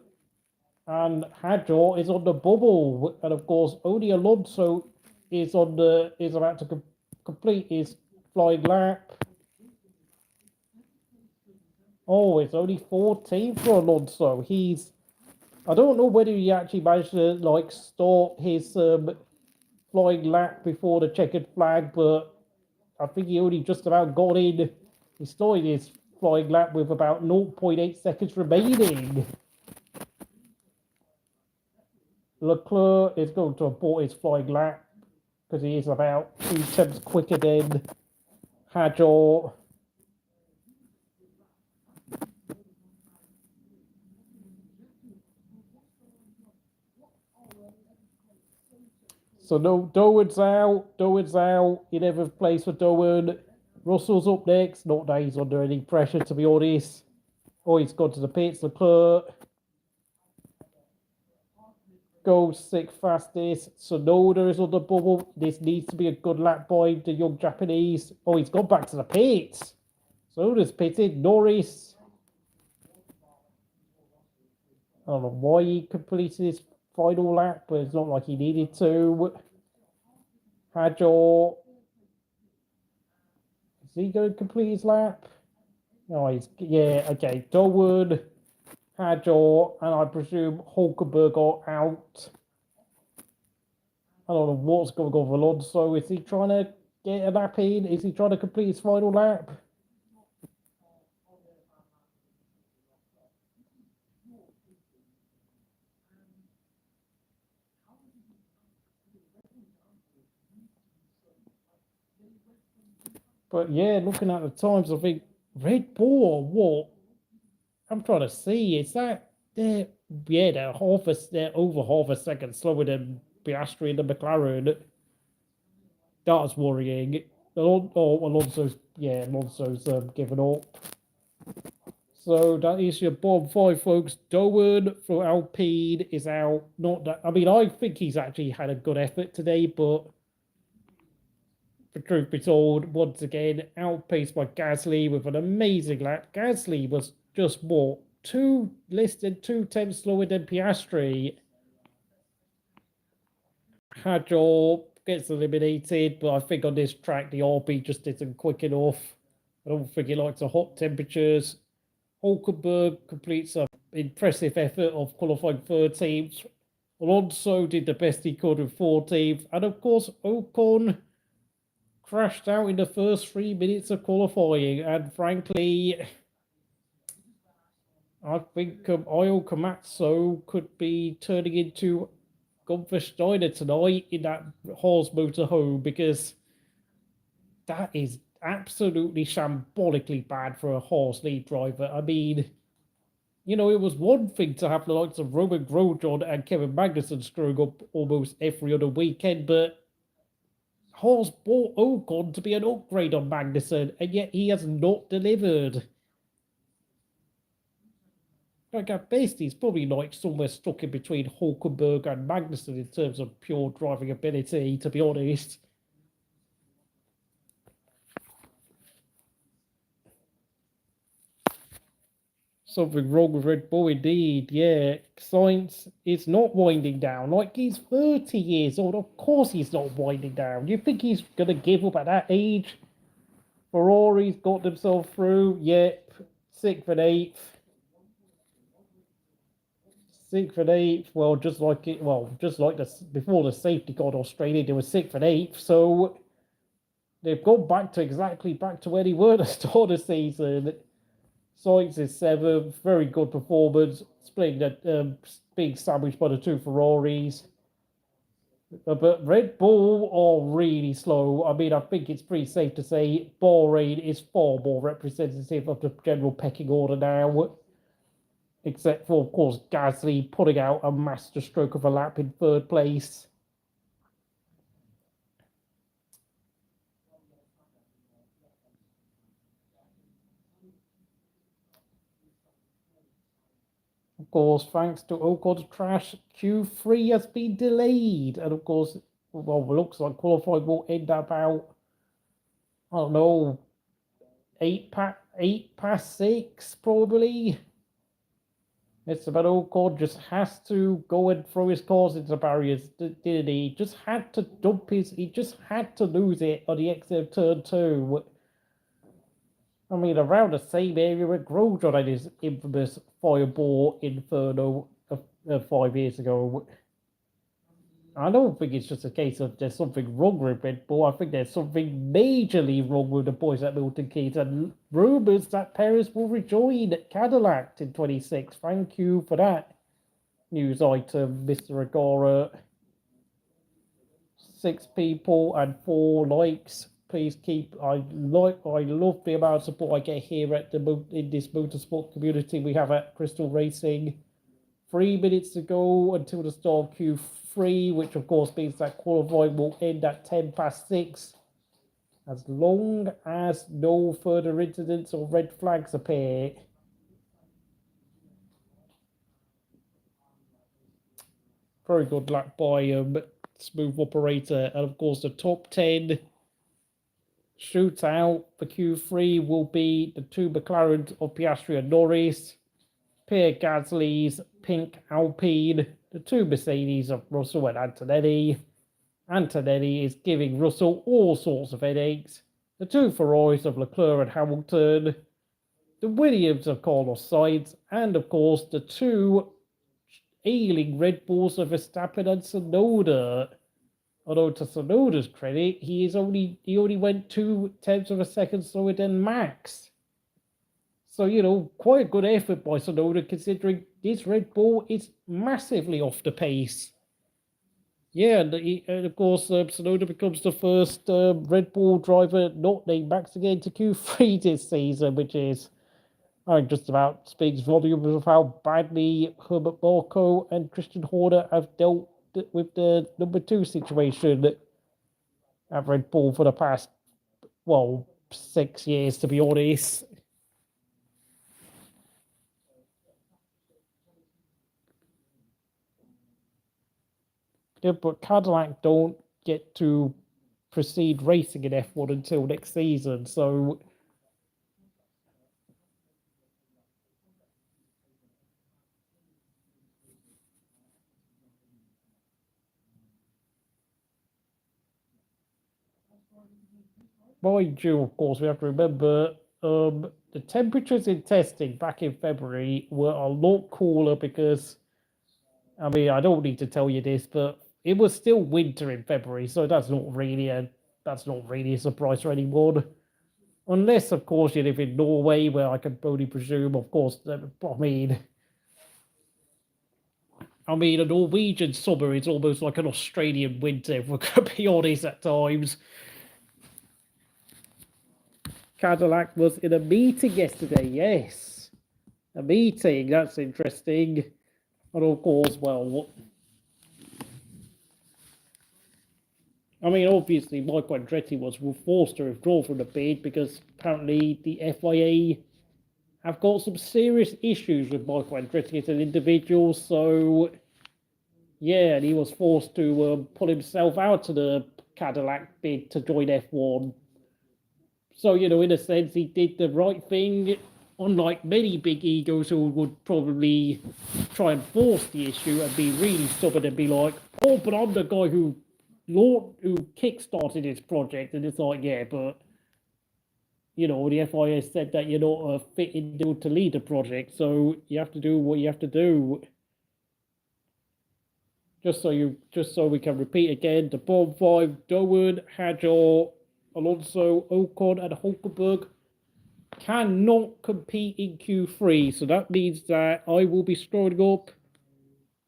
And Zhou is on the bubble. And of course, only Alonso is about to complete his flying lap. Oh, it's only 14th for Alonso. I don't know whether he actually managed to start his flying lap before the checkered flag, but I think he only just about got in. He started his flying lap with about 0.8 seconds remaining. Leclerc is going to abort his flying lap because he is about 2 tenths quicker than Zhou. So no, Dolan's out. 11th place for Dolan. Russell's up next. Not that he's under any pressure, to be honest. Oh, he's gone to the pits. Leclerc goes 6th fastest. Tsunoda is on the bubble. This needs to be a good lap by the young Japanese. Oh, he's gone back to the pits. Tsunoda's pitted. Norris. I don't know why he completed his final lap, but it's not like he needed to. Zhou. Is he going to complete his lap? No, okay. Dolan, Zhou, and I presume Hulkenberg are out. I don't know what's going on with Alonso. Is he trying to get a lap in? Is he trying to complete his final lap? But yeah, looking at the times, I think Red Bull or what? I'm trying to see. Is that they're over half a second slower than Piastri and the McLaren. That's worrying. Alonso's given up. So that is your bottom 5, folks. Dolan for Alpine is out. Not that I think he's actually had a good effort today, but the truth be told, once again, outpaced by Gasly with an amazing lap. Gasly was just less than 2 tenths slower than Piastri. Zhou gets eliminated, but I think on this track the RB just isn't quick enough. I don't think he likes the hot temperatures. Hulkenberg completes an impressive effort of qualifying 13th. Alonso did the best he could with 14th. And of course, Ocon crashed out in the first 3 minutes of qualifying. And frankly, I think Io Komatsu could be turning into Gunther Steiner tonight in that Haas motorhome, because that is absolutely shambolically bad for a Haas lead driver. I mean, it was one thing to have the likes of Roman Grosjean and Kevin Magnussen screwing up almost every other weekend, but Haas bought Ocon to be an upgrade on Magnussen, and yet he has not delivered. At best, he's probably somewhere stuck in between Hulkenberg and Magnussen in terms of pure driving ability, to be honest. Something wrong with Red Bull indeed, yeah. Sainz is not winding down. He's 30 years old. Of course he's not winding down. You think he's going to give up at that age? Ferrari's got themselves through. Yep. 6th and 8th. 6th and 8th. Well, just like before the safety car in Australia, they were 6th and 8th. So they've gone back to where they were at the start of the season. Sainz is 7th, very good performance, splitting being sandwiched by the two Ferraris. But Red Bull are really slow. I mean, I think it's pretty safe to say Bahrain is far more representative of the general pecking order now. Except for, of course, Gasly putting out a masterstroke of a lap in 3rd place. Of course, thanks to Ocon's crash, Q3 has been delayed. And of course, well, it looks like qualifying will end about, I don't know, 8 past 6, probably. Esteban Ocon just has to go and throw his cars into the barriers, didn't he? Just had to he just had to lose it on the exit of turn 2. I mean, around the same area where Grosjean had his infamous fireball inferno 5 years ago. I don't think it's just a case of there's something wrong with Red Bull. I think there's something majorly wrong with the boys at Milton Keynes, and rumours that Perez will rejoin Cadillac in 26. Thank you for that news item, Mr. Agora. 6 people and 4 likes. Please keep. I love the amount of support I get here in this motorsport community we have at Crystal Racing. 3 minutes to go until the start of Q3, which of course means that qualifying will end at 10 past 6, as long as no further incidents or red flags appear. Very good luck by Smooth Operator, and of course the top 10 shootout for Q3 will be the 2 McLarens of Piastri and Norris, Pierre Gasly's pink Alpine, the 2 Mercedes of Russell and Antonelli. Antonelli is giving Russell all sorts of headaches. The 2 Ferraris of Leclerc and Hamilton, the Williams of Carlos Sainz, and of course the 2 ailing Red Bulls of Verstappen and Tsunoda. Although to Tsunoda's credit, he only went 0.2 of a second slower than Max. So, you know, quite a good effort by Tsunoda considering this Red Bull is massively off the pace. Yeah, and of course, Tsunoda becomes the first Red Bull driver not named Max again to Q3 this season, which is, I think, just about speaks volumes of how badly Herbert Marko and Christian Horner have dealt with the number 2 situation at Red Bull for the past, 6 years, to be honest. Yeah, but Cadillac don't get to proceed racing in F1 until next season, so mind you, of course, we have to remember the temperatures in testing back in February were a lot cooler because, I mean, I don't need to tell you this, but it was still winter in February, so that's not really a surprise for anyone. Unless, of course, you live in Norway, where I can only presume, of course, I mean, a Norwegian summer is almost like an Australian winter, if we're going to be honest at times. Cadillac was in a meeting yesterday, yes. A meeting, that's interesting. And of course, well, I mean, obviously, Michael Andretti was forced to withdraw from the bid because apparently the FIA have got some serious issues with Michael Andretti as an individual. So, yeah, and he was forced to pull himself out of the Cadillac bid to join F1. So, you know, in a sense, he did the right thing, unlike many big egos who would probably try and force the issue and be really stubborn and be like, oh, but I'm the guy who kick-started this project. And it's like, yeah, but, you know, the FIA said that you're not a fit individual to lead a project, so you have to do what you have to do. just so we can repeat again, the bottom five: Zhou, Hadjar, Alonso, Ocon, and Hulkenberg cannot compete in Q3. So that means that I will be scrolling up.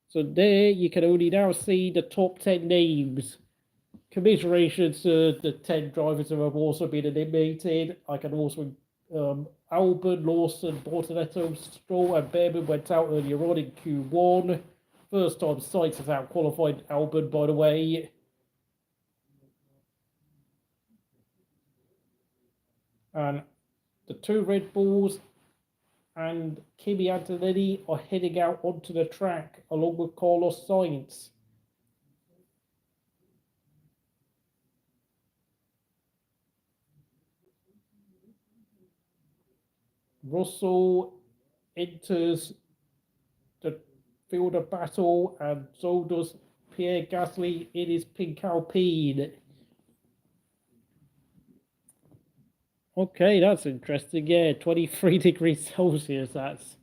So there you can only now see the top 10 names. Commiserations to the 10 drivers who have also been eliminated. I can also Albon, Lawson, Bortoletto, Stroll, and Behrman went out earlier on in Q1. First time Sainz has out-qualified Albon, by the way. And the two Red Bulls and Kimi Antonelli are heading out onto the track along with Carlos Sainz. Russell enters the field of battle, and so does Pierre Gasly in his pink Alpine. Okay, that's interesting. Yeah, 23 degrees Celsius. That's,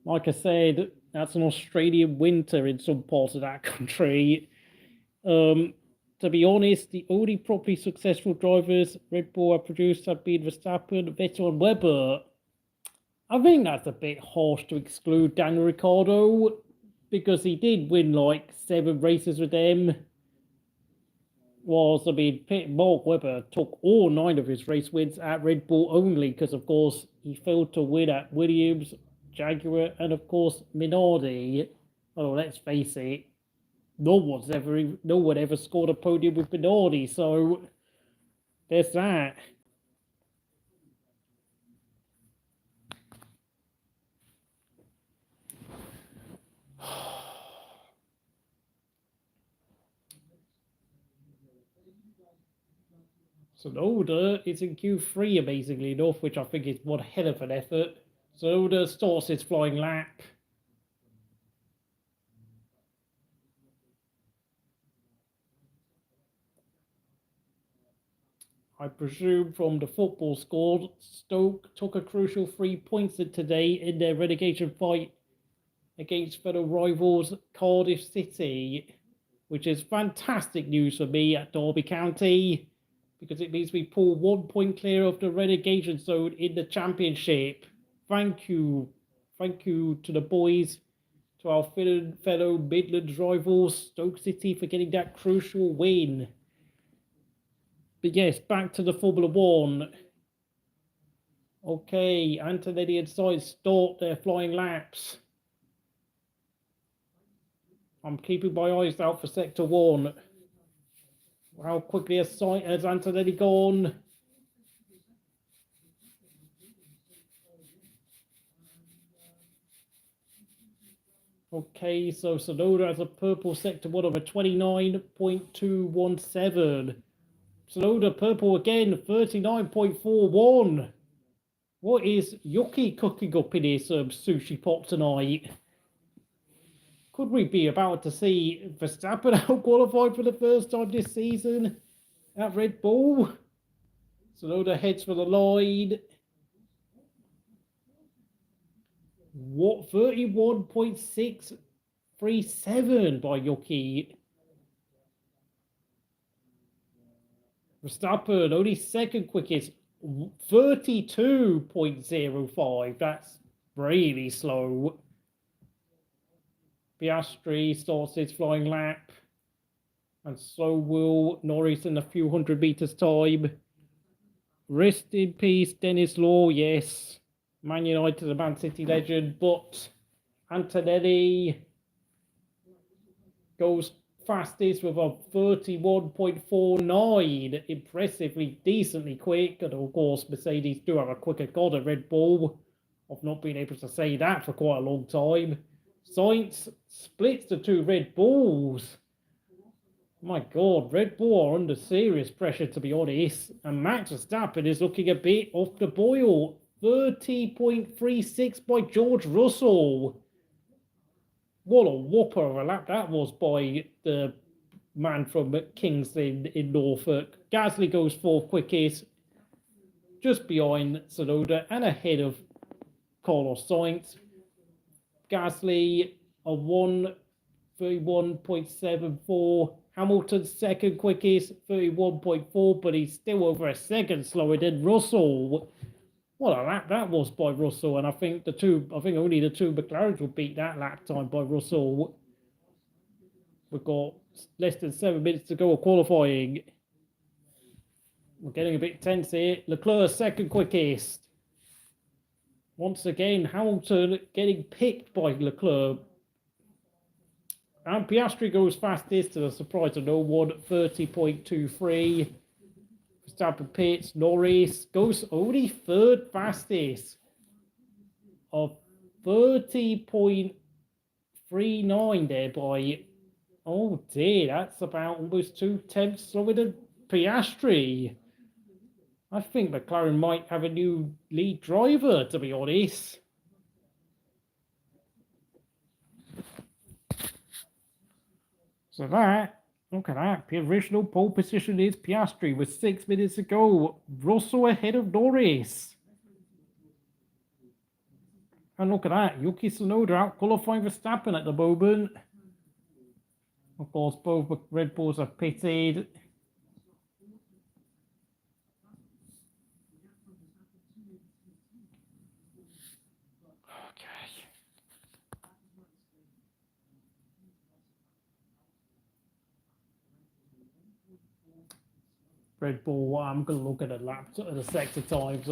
like I said, that's an Australian winter in some parts of that country. To be honest, the only properly successful drivers Red Bull have produced have been Verstappen, Vettel, and Webber. I think that's a bit harsh to exclude Daniel Ricciardo, because he did win like 7 races with them. Whilst, I mean, Mark Webber took all 9 of his race wins at Red Bull only, because, of course, he failed to win at Williams, Jaguar, and, of course, Minardi. Oh, let's face it, no one ever scored a podium with Minardi, so there's that. Tsunoda is in Q3, amazingly enough, which I think is one hell of an effort. Tsunoda starts his flying lap. I presume from the football score, Stoke took a crucial 3 points today in their relegation fight against fellow rivals Cardiff City, which is fantastic news for me at Derby County, because it means we pull 1 point clear of the relegation zone in the Championship. Thank you. Thank you to the boys, to our fellow Midlands rivals, Stoke City, for getting that crucial win. But yes, back to the Formula One. Okay, Antonelli and Sainz start their flying laps. I'm keeping my eyes out for Sector 1. How quickly has Antonelli gone? Okay, so Tsunoda has a purple Sector 1 of a 29.217. Tsunoda purple again, 39.41. What is Yuki cooking up in his sushi pot tonight? Could we be about to see Verstappen out-qualified for the first time this season at Red Bull? Tsunoda heads for the line. What, 31.637 by Yuki. Verstappen, only second quickest, 32.05. That's really slow. Piastri starts his flying lap, and so will Norris in a few hundred meters time. Rest in peace, Dennis Law, yes. Man United, the Man City legend, but Antonelli goes fastest with a 31.49. Impressively, decently quick, and of course, Mercedes do have a quicker car than Red Bull. I've not been able to say that for quite a long time. Sainz splits the two Red Bulls. My God, Red Bull are under serious pressure, to be honest. And Max Verstappen is looking a bit off the boil. 30.36 by George Russell. What a whopper of a lap that was by the man from Kingston in Norfolk. Gasly goes 4th quickest, just behind Tsunoda and ahead of Carlos Sainz. Gasly a 31.74. Hamilton's second quickest, 31.4, but he's still over a second slower than Russell. What a lap that was by Russell, and I think only the two McLarens will beat that lap time by Russell. We've got less than 7 minutes to go of qualifying. We're getting a bit tense here. Leclerc second quickest. Once again, Hamilton getting picked by Leclerc. And Piastri goes fastest to the surprise of no one, 30.23. Verstappen pits. Norris goes only third fastest of 30.39 there by, oh dear, that's about almost 2/10 slower than Piastri. I think McLaren might have a new lead driver, to be honest. So look at that. The original pole position is Piastri with 6 minutes to go. Russell ahead of Norris. And look at that. Yuki Tsunoda out qualifying Verstappen at the moment. Of course, both Red Bulls are pitted. Red Bull, I'm going to look at the sector times.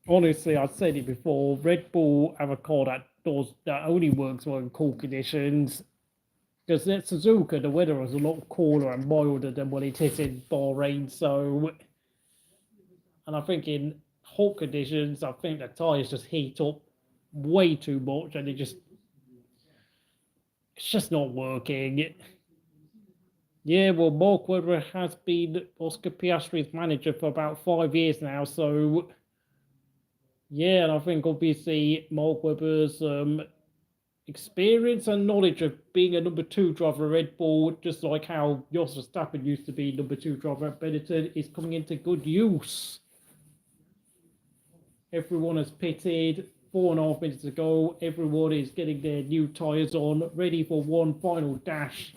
Honestly, I've said it before, Red Bull have a car that only works well in cool conditions. Because at Suzuka, the weather was a lot cooler and milder than what it is in Bahrain. So, and I think in hot conditions, I think the tyres just heat up way too much, and it's just not working. Yeah, well, Mark Webber has been Oscar Piastri's manager for about 5 years now, so yeah, and I think obviously Mark Webber's experience and knowledge of being a number 2 driver at Red Bull, just like how Jos Verstappen used to be number 2 driver at Benetton, is coming into good use. Everyone has pitted, 4.5 minutes to go. Everyone is getting their new tyres on, ready for one final dash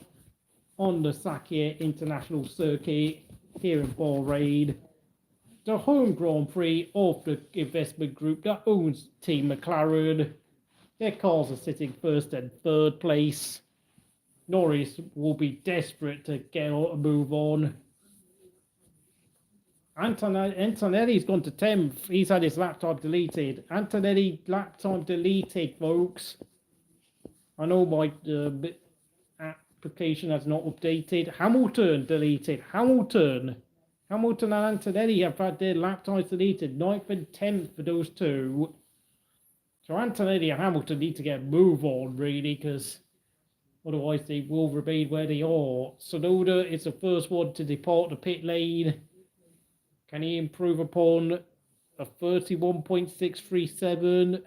on the Sakhir International Circuit here in Bahrain. The home Grand Prix of the investment group that owns Team McLaren. Their cars are sitting first and third place. Norris will be desperate to get a move on. Antonelli's gone to 10th. He's had his lap time deleted. Antonelli lap time deleted, folks. I know my application has not updated. Hamilton deleted. Hamilton and Antonelli have had their lap times deleted. 9th and 10th for those two. So Antonelli and Hamilton need to get a move on, really, because otherwise they will remain where they are. Tsunoda is the first one to depart the pit lane. Can he improve upon a 31.637?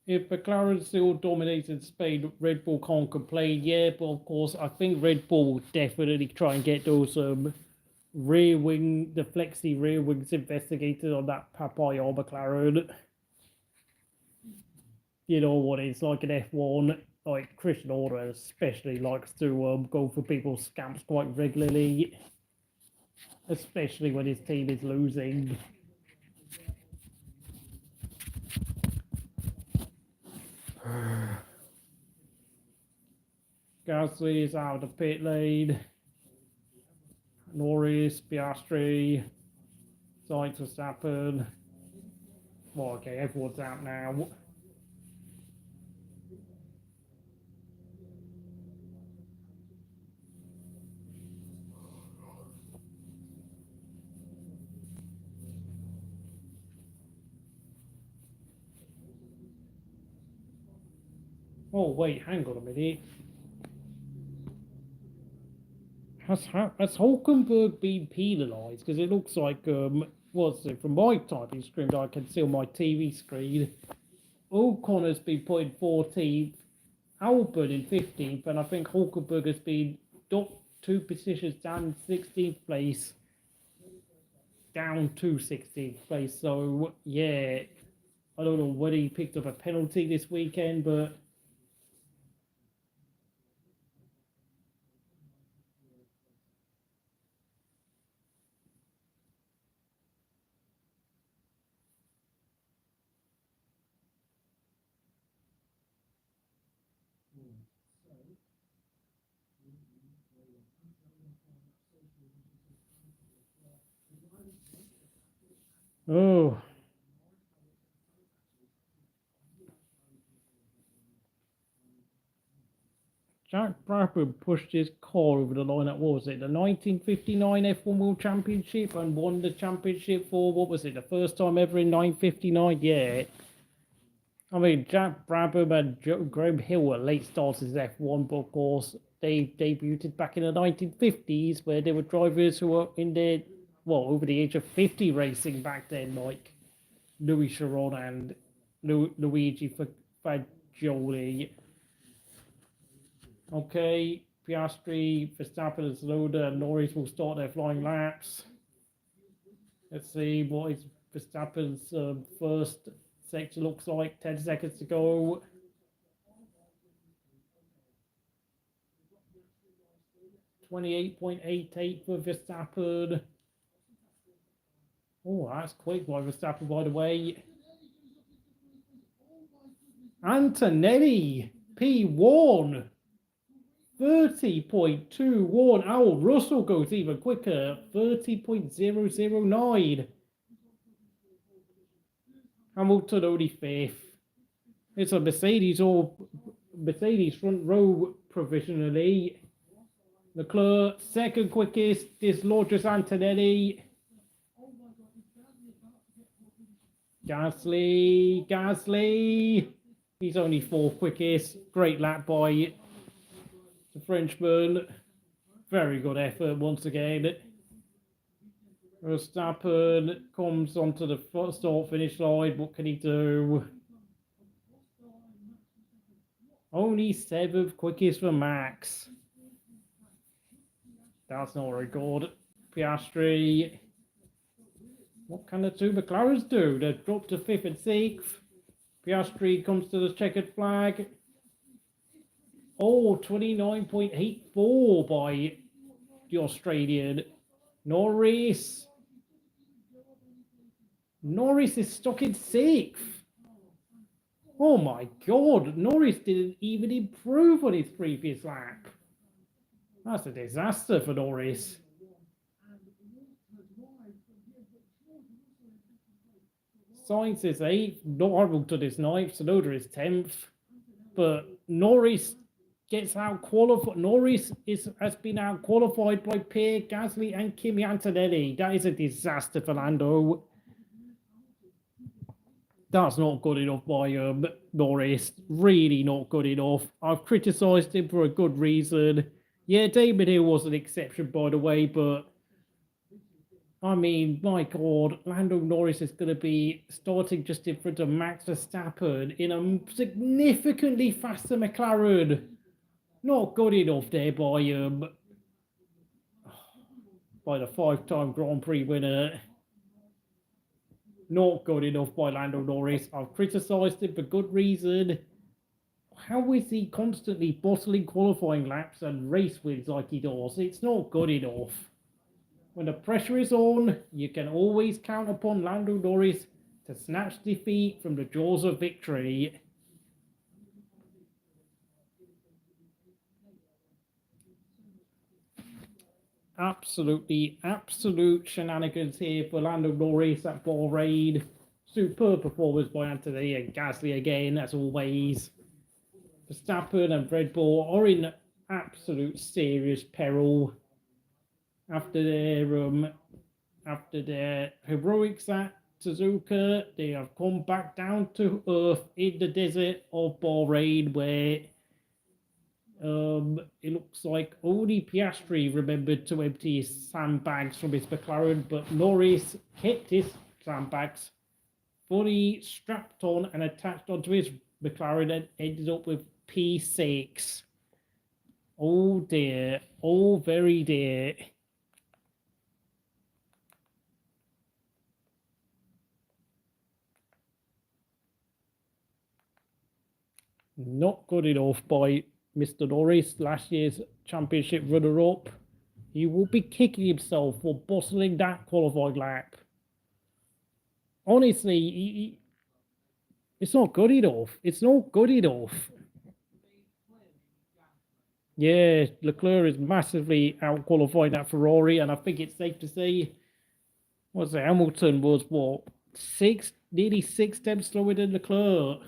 If McLaren still dominated Spain, Red Bull can't complain. Yeah, but of course, I think Red Bull will definitely try and get those rear wing, the flexi rear wings investigated on that Papaya McLaren. You know what it's like in F1. Like Christian Horner especially likes to go for people's scamps quite regularly, especially when his team is losing. Gasly is out of the pit lane. Norris, Piastri, Sainz, Verstappen. Well, okay, everyone's out now. Oh, wait, hang on a minute. Has Hulkenberg been penalised? Because it looks like, what's it, from my typing screen, I can see on my TV screen, Ocon has been put in 14th, Albon in 15th, and I think Hulkenberg has been dropped 2 positions down in 16th place, down to 16th place. So, yeah, I don't know whether he picked up a penalty this weekend, but oh. Jack Brabham pushed his car over the line at, what was it, the 1959 F1 World Championship, and won the championship for, what was it, the first time ever in 1959? Yeah. I mean, Jack Brabham and Graham Hill were late starters in F1, but of course, they debuted back in the 1950s, where there were drivers who were in their, well, over the age of 50 racing back then, like Louis Chiron and Luigi Fagioli. Okay, Piastri, Verstappen, and Tsunoda, and Norris will start their flying laps. Let's see what is Verstappen's first sector looks like. 10 seconds to go. .88 for Verstappen. Oh, that's quick by Verstappen, by the way. Antonelli, P1. 30.21. Oh, Russell goes even quicker. 30.009. Hamilton only 5th. It's a Mercedes front row provisionally. Leclerc, second quickest. Dislodges Antonelli. Gasly. He's only 4th quickest. Great lap by the Frenchman. Very good effort once again. Verstappen comes onto the start finish line. What can he do? Only 7th quickest for Max. That's not very good. Piastri. What can the 2 McLarens do? They've dropped to 5th and 6th. Piastri comes to the checkered flag. Oh, 29.84 by the Australian. Norris is stuck in 6th. Oh my God, Norris didn't even improve on his previous lap. That's a disaster for Norris. Sainz is 8th, Hamilton is 9th, Tsunoda is 10th. But Norris gets out qualified. Norris has been out qualified by Pierre Gasly and Kimi Antonelli. That is a disaster for Lando. That's not good enough by Norris. Really not good enough. I've criticised him for a good reason. Yeah, Damon Hill was an exception, by the way, but I mean, my God, Lando Norris is going to be starting just in front of Max Verstappen in a significantly faster McLaren. Not good enough there by the 5-time Grand Prix winner. Not good enough by Lando Norris. I've criticised him for good reason. How is he constantly bottling qualifying laps and race wins like he does? It's not good enough. When the pressure is on, you can always count upon Lando Norris to snatch defeat from the jaws of victory. Absolute shenanigans here for Lando Norris at Bahrain. Superb performance by Anthony and Gasly again, as always. Verstappen and Red Bull are in absolute serious peril after their heroics at Suzuka, they have come back down to earth in the desert of Bahrain, where it looks like only Piastri remembered to empty his sandbags from his McLaren, but Norris kept his sandbags fully strapped on and attached onto his McLaren and ended up with P6. Oh dear, oh very dear. Not good enough by Mr. Norris, last year's championship runner-up. He will be kicking himself for bottling that qualifying lap. Honestly, it's not good enough. It's not good enough. Yeah, Leclerc is massively out-qualifying that Ferrari, and I think it's safe to say, Hamilton was, what, nearly 6 tenths slower than Leclerc.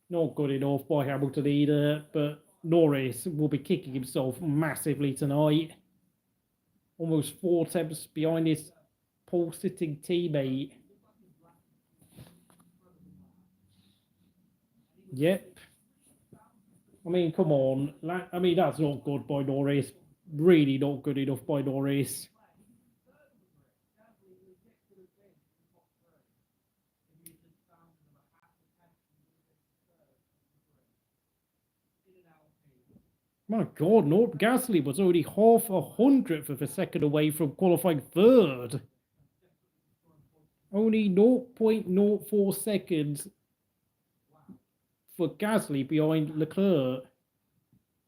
Not good enough by Hamilton either, but Norris will be kicking himself massively tonight. Almost 4 tenths behind his pole-sitting teammate. Yep. I mean, come on. I mean, that's not good by Norris. Really not good enough by Norris. My God, Gasly was only half a hundredth of a second away from qualifying third. Only 0.04 seconds for Gasly behind Leclerc.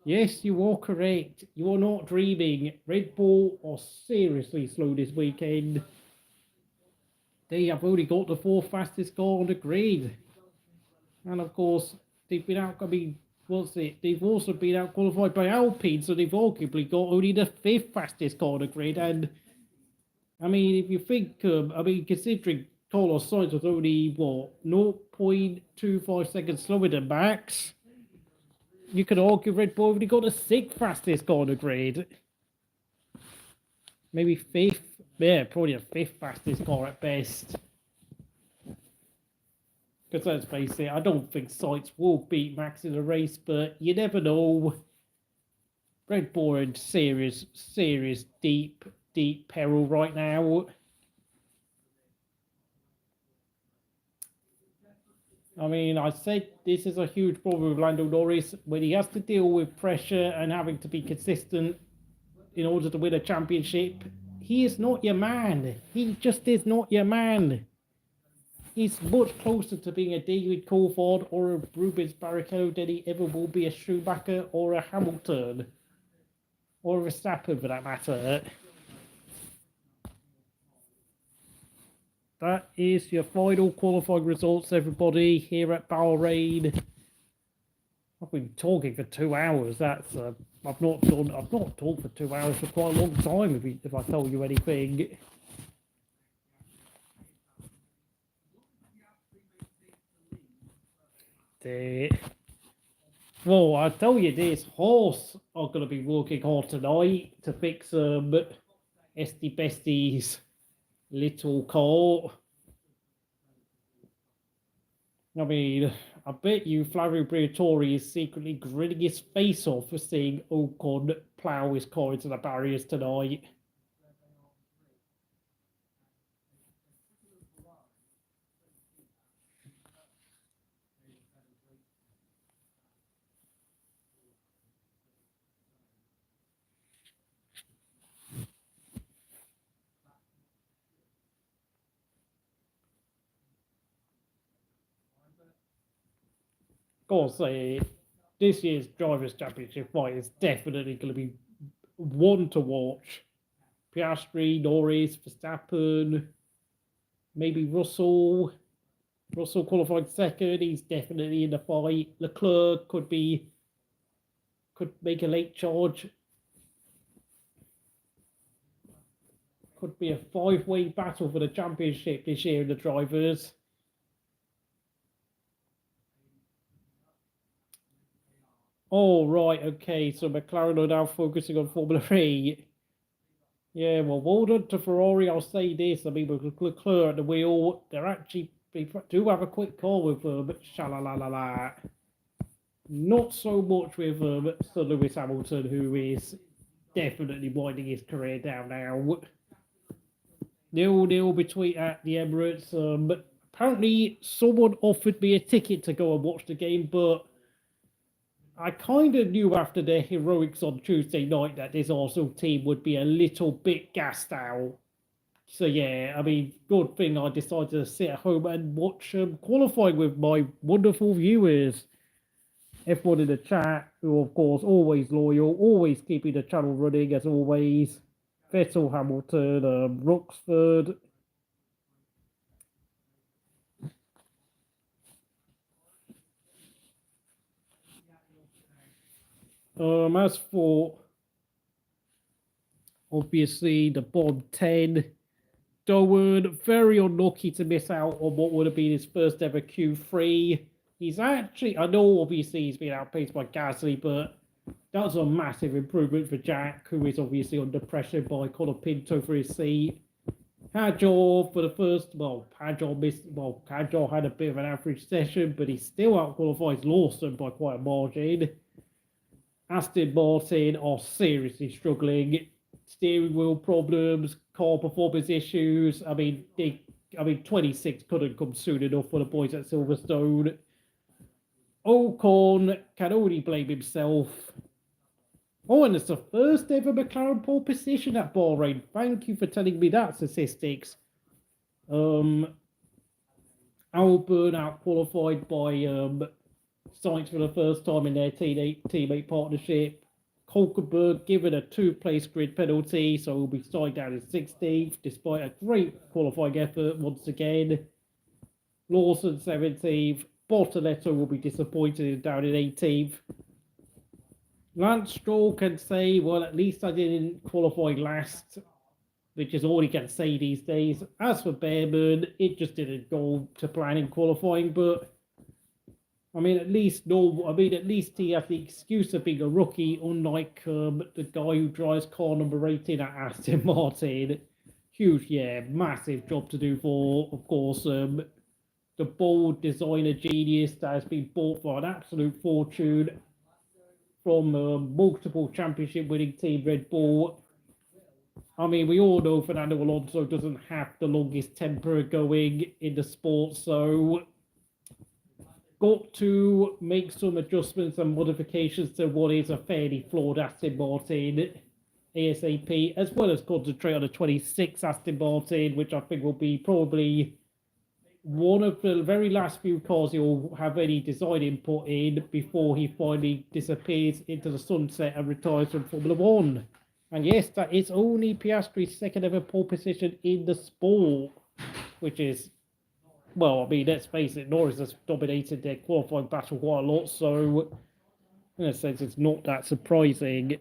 Yes, you are correct. You are not dreaming. Red Bull are seriously slow this weekend. They have only got the 4th fastest car on the grid. And of course, they've been out, they've also been out qualified by Alpine, so they've arguably got only the 5th fastest car on the grid. And I mean, if you think, considering Carlos Sainz was only, 0.25 seconds slower than Max, you could argue Red Bull only got the 6th fastest car on the grid. Maybe 5th. Yeah, probably the 5th fastest car at best. Because let's face it, I don't think Sainz will beat Max in a race, but you never know. Red Bull are in serious, deep peril right now. I mean, I said this is a huge problem with Lando Norris when he has to deal with pressure and having to be consistent in order to win a championship. He is not your man. He just is not your man. He's much closer to being a David Coulthard or a Rubens Barrichello than he ever will be a Schumacher or a Hamilton. Or a Verstappen, for that matter. That is your final qualifying results, everybody, here at Bahrain. I've been talking for 2 hours. That's I've not talked for 2 hours for quite a long time. If I tell you anything. Well, I'll tell you this: Haas are going to be working hard tonight to fix Esty Bestie's little car. I mean, I bet you Flavio Briatore is secretly grinning his face off for seeing Ocon plough his car into the barriers tonight. Gotta say, this year's Drivers' Championship fight is definitely going to be one to watch. Piastri, Norris, Verstappen, maybe Russell. Russell qualified second. He's definitely in the fight. Leclerc could make a late charge. Could be a 5-way battle for the championship this year in the drivers. Oh, right, okay. So McLaren are now focusing on Formula 3. Yeah, well done to Ferrari. I'll say this. I mean, with Leclerc at the wheel, they do have a quick call with Shalalalala. Not so much with Sir Lewis Hamilton, who is definitely winding his career down now. 0-0 between at the Emirates. But apparently, someone offered me a ticket to go and watch the game, but I kind of knew after their heroics on Tuesday night that this Arsenal team would be a little bit gassed out. So yeah, I mean, good thing I decided to sit at home and watch qualifying with my wonderful viewers. Everyone in the chat, who of course always loyal, always keeping the channel running as always. Vettel, Hamilton, Roxford. As for obviously the bottom 10, Dowen, very unlucky to miss out on what would have been his first ever Q3. He's actually, I know obviously he's been outpaced by Gasly, but that's a massive improvement for Jack, who is obviously under pressure by Connor Pinto for his seat. Hadjar for the first, Hadjar had a bit of an average session, but he still outqualifies Lawson by quite a margin. Aston Martin are seriously struggling. Steering wheel problems, car performance issues. I mean, 26 couldn't come soon enough for the boys at Silverstone. Ocon can only blame himself. Oh, and it's the first ever McLaren pole position at Bahrain. Thank you for telling me that statistics. Albon out-qualified by Sainz for the first time in their teammate partnership. Hulkenberg given a 2-place grid penalty, so he'll be starting down in 16th, despite a great qualifying effort once again. Lawson 17th. Bortoletto will be disappointed down in 18th. Lance Stroll can say, well, at least I didn't qualify last, which is all he can say these days. As for Behrman, it just didn't go to plan in qualifying, but I mean, at least he has the excuse of being a rookie, unlike the guy who drives car number 18 at Aston Martin. Huge, massive job to do for, of course, the bold designer genius that has been bought for an absolute fortune from multiple championship winning team Red Bull. I mean, we all know Fernando Alonso doesn't have the longest temper going in the sport, so got to make some adjustments and modifications to what is a fairly flawed Aston Martin ASAP, as well as concentrate on the 26 Aston Martin, which I think will be probably one of the very last few cars he'll have any design input in before he finally disappears into the sunset and retires from Formula One. And yes, that is only Piastri's second ever pole position in the sport, which is, well, I mean, let's face it, Norris has dominated their qualifying battle quite a lot, so in a sense, it's not that surprising.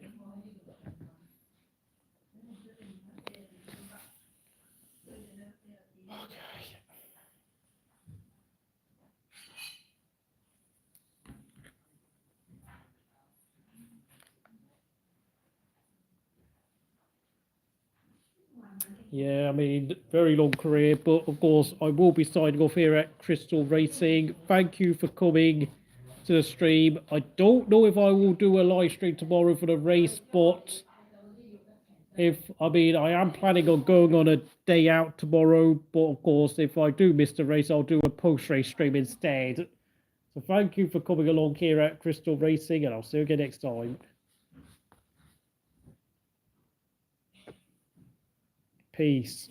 Yeah, I mean, very long career, but of course, I will be signing off here at Crystal Racing. Thank you for coming to the stream. I don't know if I will do a live stream tomorrow for the race, but I am planning on going on a day out tomorrow, but of course, if I do miss the race, I'll do a post-race stream instead. So thank you for coming along here at Crystal Racing, and I'll see you again next time. Peace.